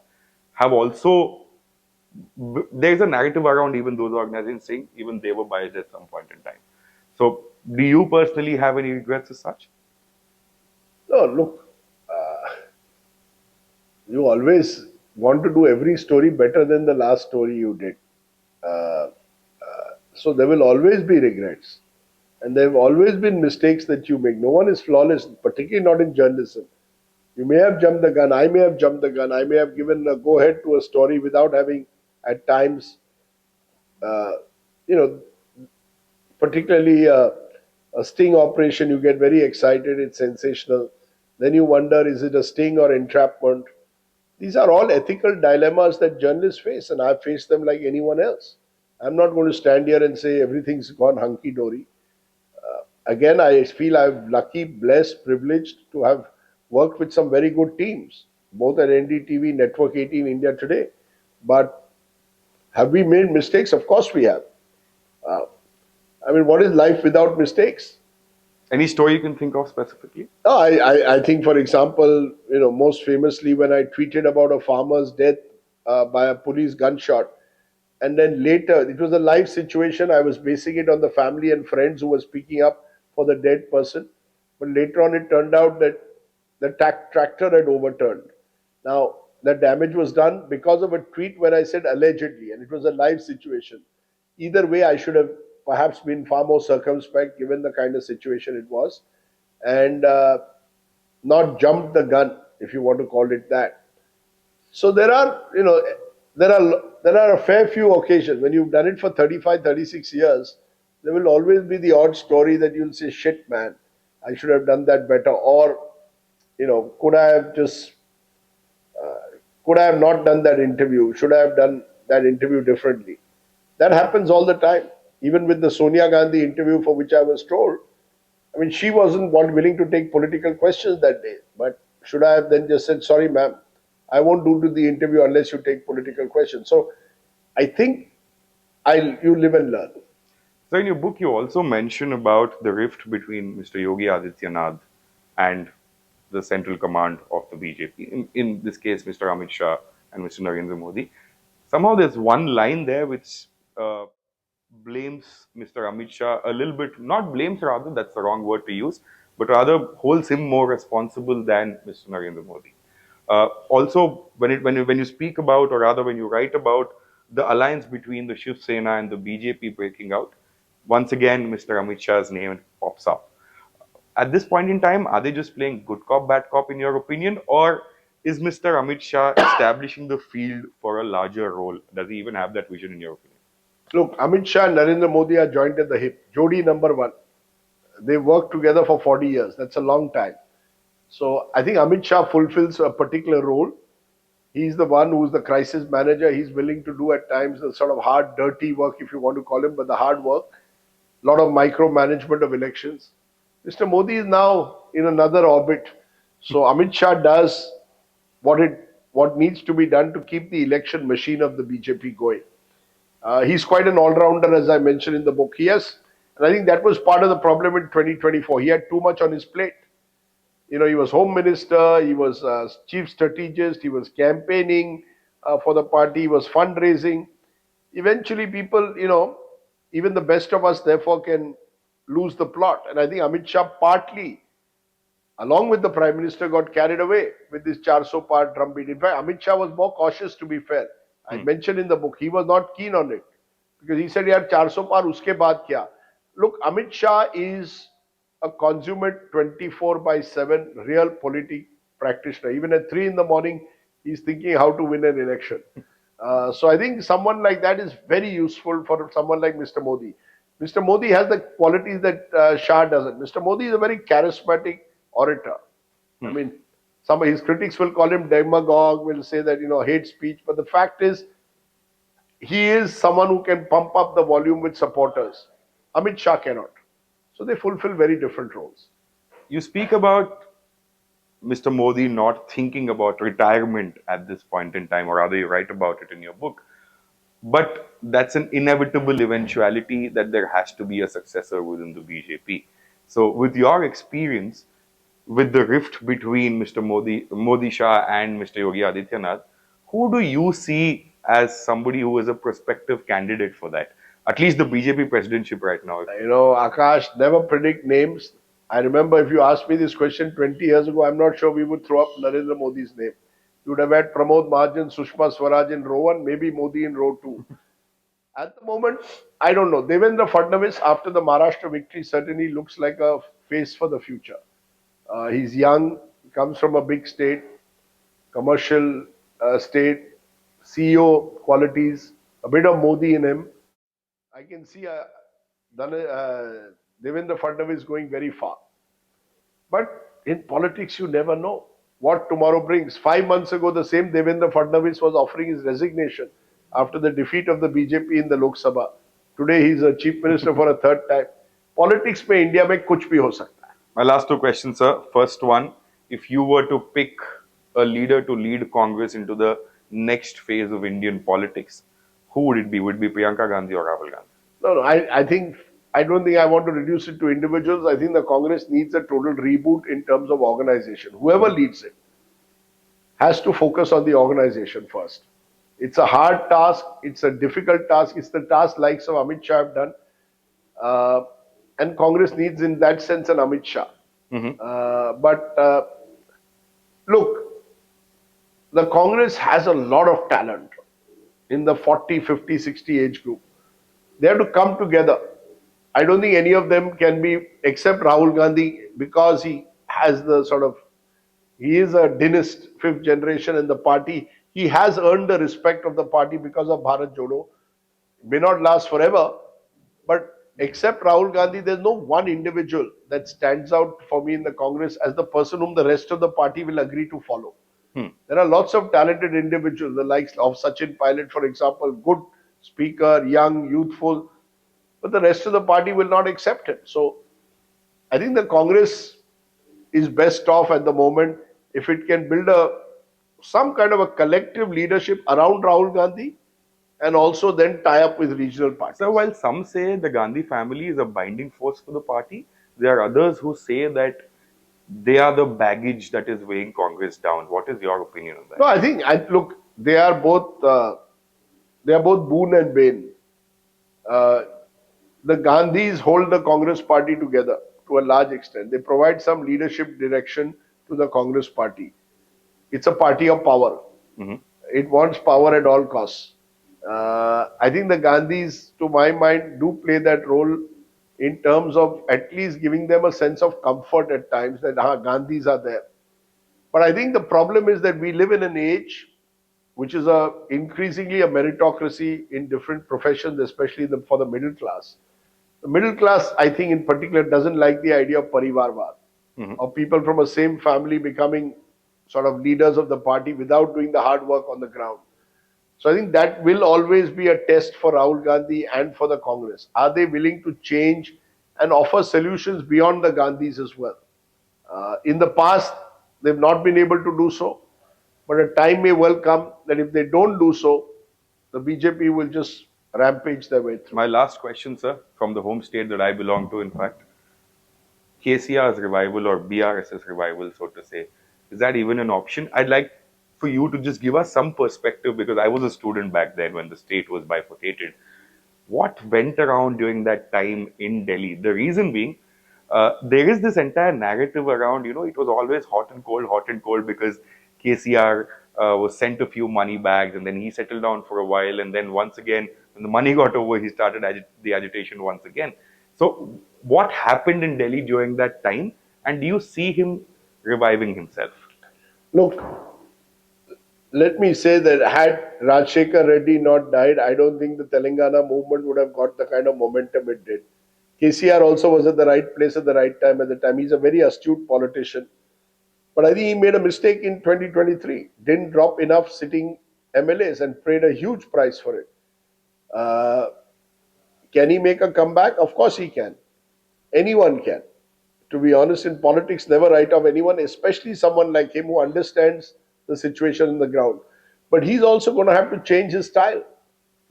Speaker 2: have also, there's a narrative around even those organizations saying even they were biased at some point in time. So, do you personally have any regrets as such?
Speaker 1: No, look, you always want to do every story better than the last story you did. So there will always be regrets. And there have always been mistakes that you make. No one is flawless, particularly not in journalism. You may have jumped the gun. I may have jumped the gun. I may have given a go ahead to a story without having, at times, uh, you know, particularly a sting operation. You get very excited. It's sensational. Then you wonder, is it a sting or entrapment? These are all ethical dilemmas that journalists face, and I've faced them like anyone else. I'm not going to stand here and say everything's gone hunky dory. Again, I feel I'm lucky, blessed, privileged to have worked with some very good teams, both at NDTV, Network 18, India Today. But have we made mistakes? Of course we have. Uh, I mean, what is life without mistakes?
Speaker 2: Any story you can think of specifically?
Speaker 1: No, I think, for example, most famously when I tweeted about a farmer's death by a police gunshot, and then later, it was a live situation. I was basing it on the family and friends who were speaking up for the dead person. But later on, it turned out that the tractor had overturned. Now, the damage was done because of a tweet where I said allegedly, and it was a live situation. Either way, I should have perhaps been far more circumspect given the kind of situation it was, and not jumped the gun, if you want to call it that. So there are a fair few occasions when you've done it for 35, 36 years. There will always be the odd story that you'll say, "Shit, man, I should have done that better," or could I have just could I have not done that interview? Should I have done that interview differently? That happens all the time. Even with the Sonia Gandhi interview for which I was told, I mean, she wasn't willing to take political questions that day. But should I have then just said, "Sorry, ma'am, I won't do the interview unless you take political questions"? So I think you live and learn.
Speaker 2: So in your book, you also mention about the rift between Mr. Yogi Adityanath and the central command of the BJP. In this case, Mr. Amit Shah and Mr. Narendra Modi. Somehow there's one line there which blames Mr. Amit Shah a little bit, not blames rather, that's the wrong word to use, but rather holds him more responsible than Mr. Narendra Modi. Also, when you speak about, or rather when you write about the alliance between the Shiv Sena and the BJP breaking out, once again Mr. Amit Shah's name pops up. At this point in time, are they just playing good cop, bad cop in your opinion, or is Mr. Amit Shah establishing the field for a larger role? Does he even have that vision in your opinion?
Speaker 1: Look, Amit Shah and Narendra Modi are joined at the hip. Jodi number one. They worked together for 40 years. That's a long time. So I think Amit Shah fulfills a particular role. He's the one who's the crisis manager. He's willing to do at times the sort of hard, dirty work, if you want to call him, but the hard work. A lot of micromanagement of elections. Mr. Modi is now in another orbit. So Amit Shah does what needs to be done to keep the election machine of the BJP going. He's quite an all-rounder, as I mentioned in the book. And I think that was part of the problem in 2024. He had too much on his plate. He was home minister, he was chief strategist, he was campaigning for the party, he was fundraising. Eventually, people, even the best of us, therefore, can lose the plot. And I think Amit Shah partly, along with the Prime Minister, got carried away with this 400 part drumbeat. In fact, Amit Shah was more cautious, to be fair. I mentioned in the book, he was not keen on it because he said, "Yaar, 400 par, uske baad kya?" Look, Amit Shah is a consummate 24/7 real politic practitioner. Even at 3 in the morning, he's thinking how to win an election. So I think someone like that is very useful for someone like Mr. Modi. Mr. Modi has the qualities that Shah doesn't. Mr. Modi is a very charismatic orator. I mean, some of his critics will call him demagogue, will say that, hate speech. But the fact is, he is someone who can pump up the volume with supporters. Amit Shah cannot. So they fulfill very different roles.
Speaker 2: You speak about Mr. Modi not thinking about retirement at this point in time, or rather, you write about it in your book. But that's an inevitable eventuality that there has to be a successor within the BJP. So, with your experience, with the rift between Mr. Modi Shah and Mr. Yogi Adityanath, who do you see as somebody who is a prospective candidate for that? At least the BJP presidentship right now.
Speaker 1: Akash, never predict names. I remember if you asked me this question 20 years ago, I'm not sure we would throw up Narendra Modi's name. You would have had Pramod Mahajan, Sushma Swaraj in row 1, maybe Modi in row 2. At the moment, I don't know. Devendra Fadnavis, after the Maharashtra victory, certainly looks like a face for the future. He's young, comes from a big state, commercial state, CEO qualities, a bit of Modi in him. I can see Devendra Fadnavis going very far. But in politics, you never know what tomorrow brings. 5 months ago, the same Devendra Fadnavis was offering his resignation after the defeat of the BJP in the Lok Sabha. Today, he's a chief minister for a third time. Politics में India में कुछ भी हो सकता है.
Speaker 2: My last two questions, sir. First one, if you were to pick a leader to lead Congress into the next phase of Indian politics, who would it be? Would it be Priyanka Gandhi or Rahul Gandhi?
Speaker 1: No, I don't think I want to reduce it to individuals. I think the Congress needs a total reboot in terms of organization. Whoever leads it has to focus on the organization first. It's a hard task. It's a difficult task. It's the task likes of Amit Shah have done. and Congress needs, in that sense, an Amit Shah.
Speaker 2: Mhm.
Speaker 1: But look, the Congress has a lot of talent in the 40, 50, 60 age group. They have to come together. I don't think any of them can be, except Rahul Gandhi, because he has the sort of, he is a dynast, fifth generation in the party. He has earned the respect of the party because of Bharat Jodo. May not last forever, but except Rahul Gandhi, there's no one individual that stands out for me in the Congress as the person whom the rest of the party will agree to follow.
Speaker 2: Hmm.
Speaker 1: There are lots of talented individuals, the likes of Sachin Pilot, for example, good speaker, young, youthful, but the rest of the party will not accept him. So I think the Congress is best off at the moment if it can build some kind of a collective leadership around Rahul Gandhi and also then tie up with regional
Speaker 2: So
Speaker 1: parties.
Speaker 2: while some say the Gandhi family is a binding force for the party, there are others who say that they are the baggage that is weighing Congress down. What is your opinion on
Speaker 1: No,
Speaker 2: that?
Speaker 1: I think look, they are both boon and bane. Uh, the Gandhis hold the Congress party together to a large extent. They provide some leadership direction to the Congress party. It's a party of power.
Speaker 2: Hmm.
Speaker 1: It wants power at all costs. I think the Gandhis, to my mind, do play that role in terms of at least giving them a sense of comfort at times that Gandhis are there. But I think the problem is that we live in an age which is increasingly a meritocracy in different professions, especially for the middle class. The middle class, I think, in particular, doesn't like the idea of parivarvad,
Speaker 2: Hmm.
Speaker 1: of people from a same family becoming sort of leaders of the party without doing the hard work on the ground. So I think that will always be a test for Rahul Gandhi and for the Congress. Are they willing to change and offer solutions beyond the Gandhis as well? In the past, they've not been able to do so, but a time may well come that if they don't do so, the BJP will just rampage their way through.
Speaker 2: My last question, sir, from the home state that I belong to, in fact, KCR's revival or BRS's revival, so to say, is that even an option? I'd like for you to just give us some perspective because I was a student back then when the state was bifurcated. What went around during that time in Delhi? The reason being, there is this entire narrative around, it was always hot and cold because KCR was sent a few money bags and then he settled down for a while. And then once again, when the money got over, he started the agitation once again. So, what happened in Delhi during that time? And do you see him reviving himself?
Speaker 1: Look, let me say that had Rajshekhar Reddy not died, I don't think the Telangana movement would have got the kind of momentum it did. KCR also was at the right place at the right time at the time. He's a very astute politician. But I think he made a mistake in 2023. Didn't drop enough sitting MLAs and paid a huge price for it. Uh, can he make a comeback? Of course he can. Anyone can. To be honest, in politics, never write off anyone, especially someone like him who understands the situation on the ground. But he's also going to have to change his style.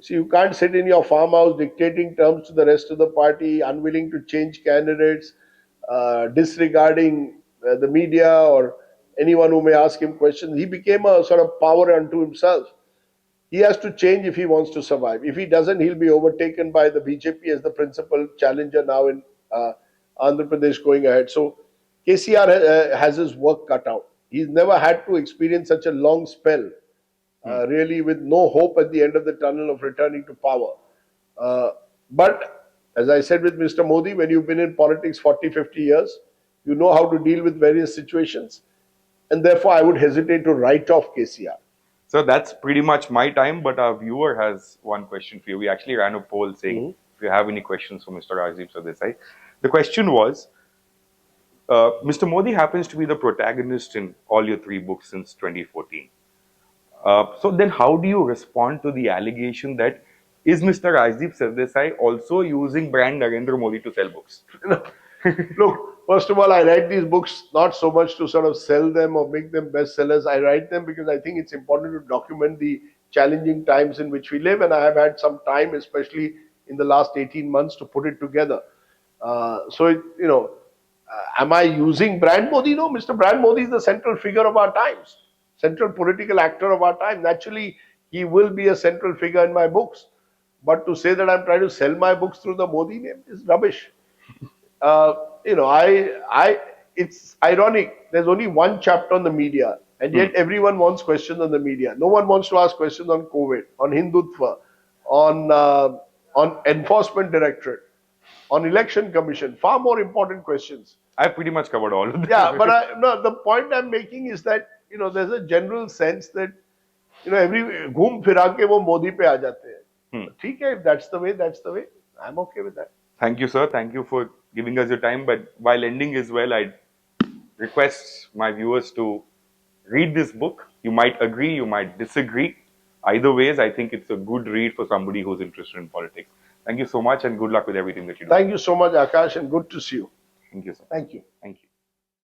Speaker 1: See, you can't sit in your farmhouse dictating terms to the rest of the party, unwilling to change candidates, disregarding the media or anyone who may ask him questions. He became a sort of power unto himself. He has to change if he wants to survive. If he doesn't, he'll be overtaken by the BJP as the principal challenger now in Andhra Pradesh going ahead. So KCR has his work cut out. He's never had to experience such a long spell, really, with no hope at the end of the tunnel of returning to power. Uh, but as I said with Mr. Modi, when you've been in politics 40, 50 years, you know how to deal with various situations. And therefore, I would hesitate to write off KCR.
Speaker 2: So that's pretty much my time, but our viewer has one question for you. We actually ran a poll saying if you have any questions for Mr. Rajdeep Sardesai. The question was, Mr. Modi happens to be the protagonist in all your three books since 2014. So then how do you respond to the allegation that is Mr. Rajdeep Sardesai also using brand Narendra Modi to sell books?
Speaker 1: Look, first of all, I write these books not so much to sort of sell them or make them bestsellers. I write them because I think it's important to document the challenging times in which we live, and I have had some time, especially in the last 18 months, to put it together. Am I using Brand Modi? No, Mr. Brand Modi is the central figure of our times, central political actor of our time. Naturally, he will be a central figure in my books. But to say that I'm trying to sell my books through the Modi name is rubbish. uh, it's ironic. There's only one chapter on the media, and
Speaker 2: Hmm.
Speaker 1: yet everyone wants questions on the media. No one wants to ask questions on COVID, on Hindutva, on enforcement directorate, on election commission. Far more important questions.
Speaker 2: I've pretty much covered all of
Speaker 1: Yeah, but
Speaker 2: them.
Speaker 1: no, the point I'm making is that there's a general sense that every घूम फिरा के वो मोदी पे आ जाते हैं.
Speaker 2: Hmm.
Speaker 1: ठीक है, if that's the way, that's the way. I'm okay with that.
Speaker 2: Thank you, sir. Thank you for giving us your time. But while ending as well, I request my viewers to read this book. You might agree, you might disagree. Either ways, I think it's a good read for somebody who's interested in politics. Thank you so much and good luck with everything that you do.
Speaker 1: Thank you so much, Akash, and good to see you.
Speaker 2: Thank you, sir.
Speaker 1: Thank you.
Speaker 2: Thank you.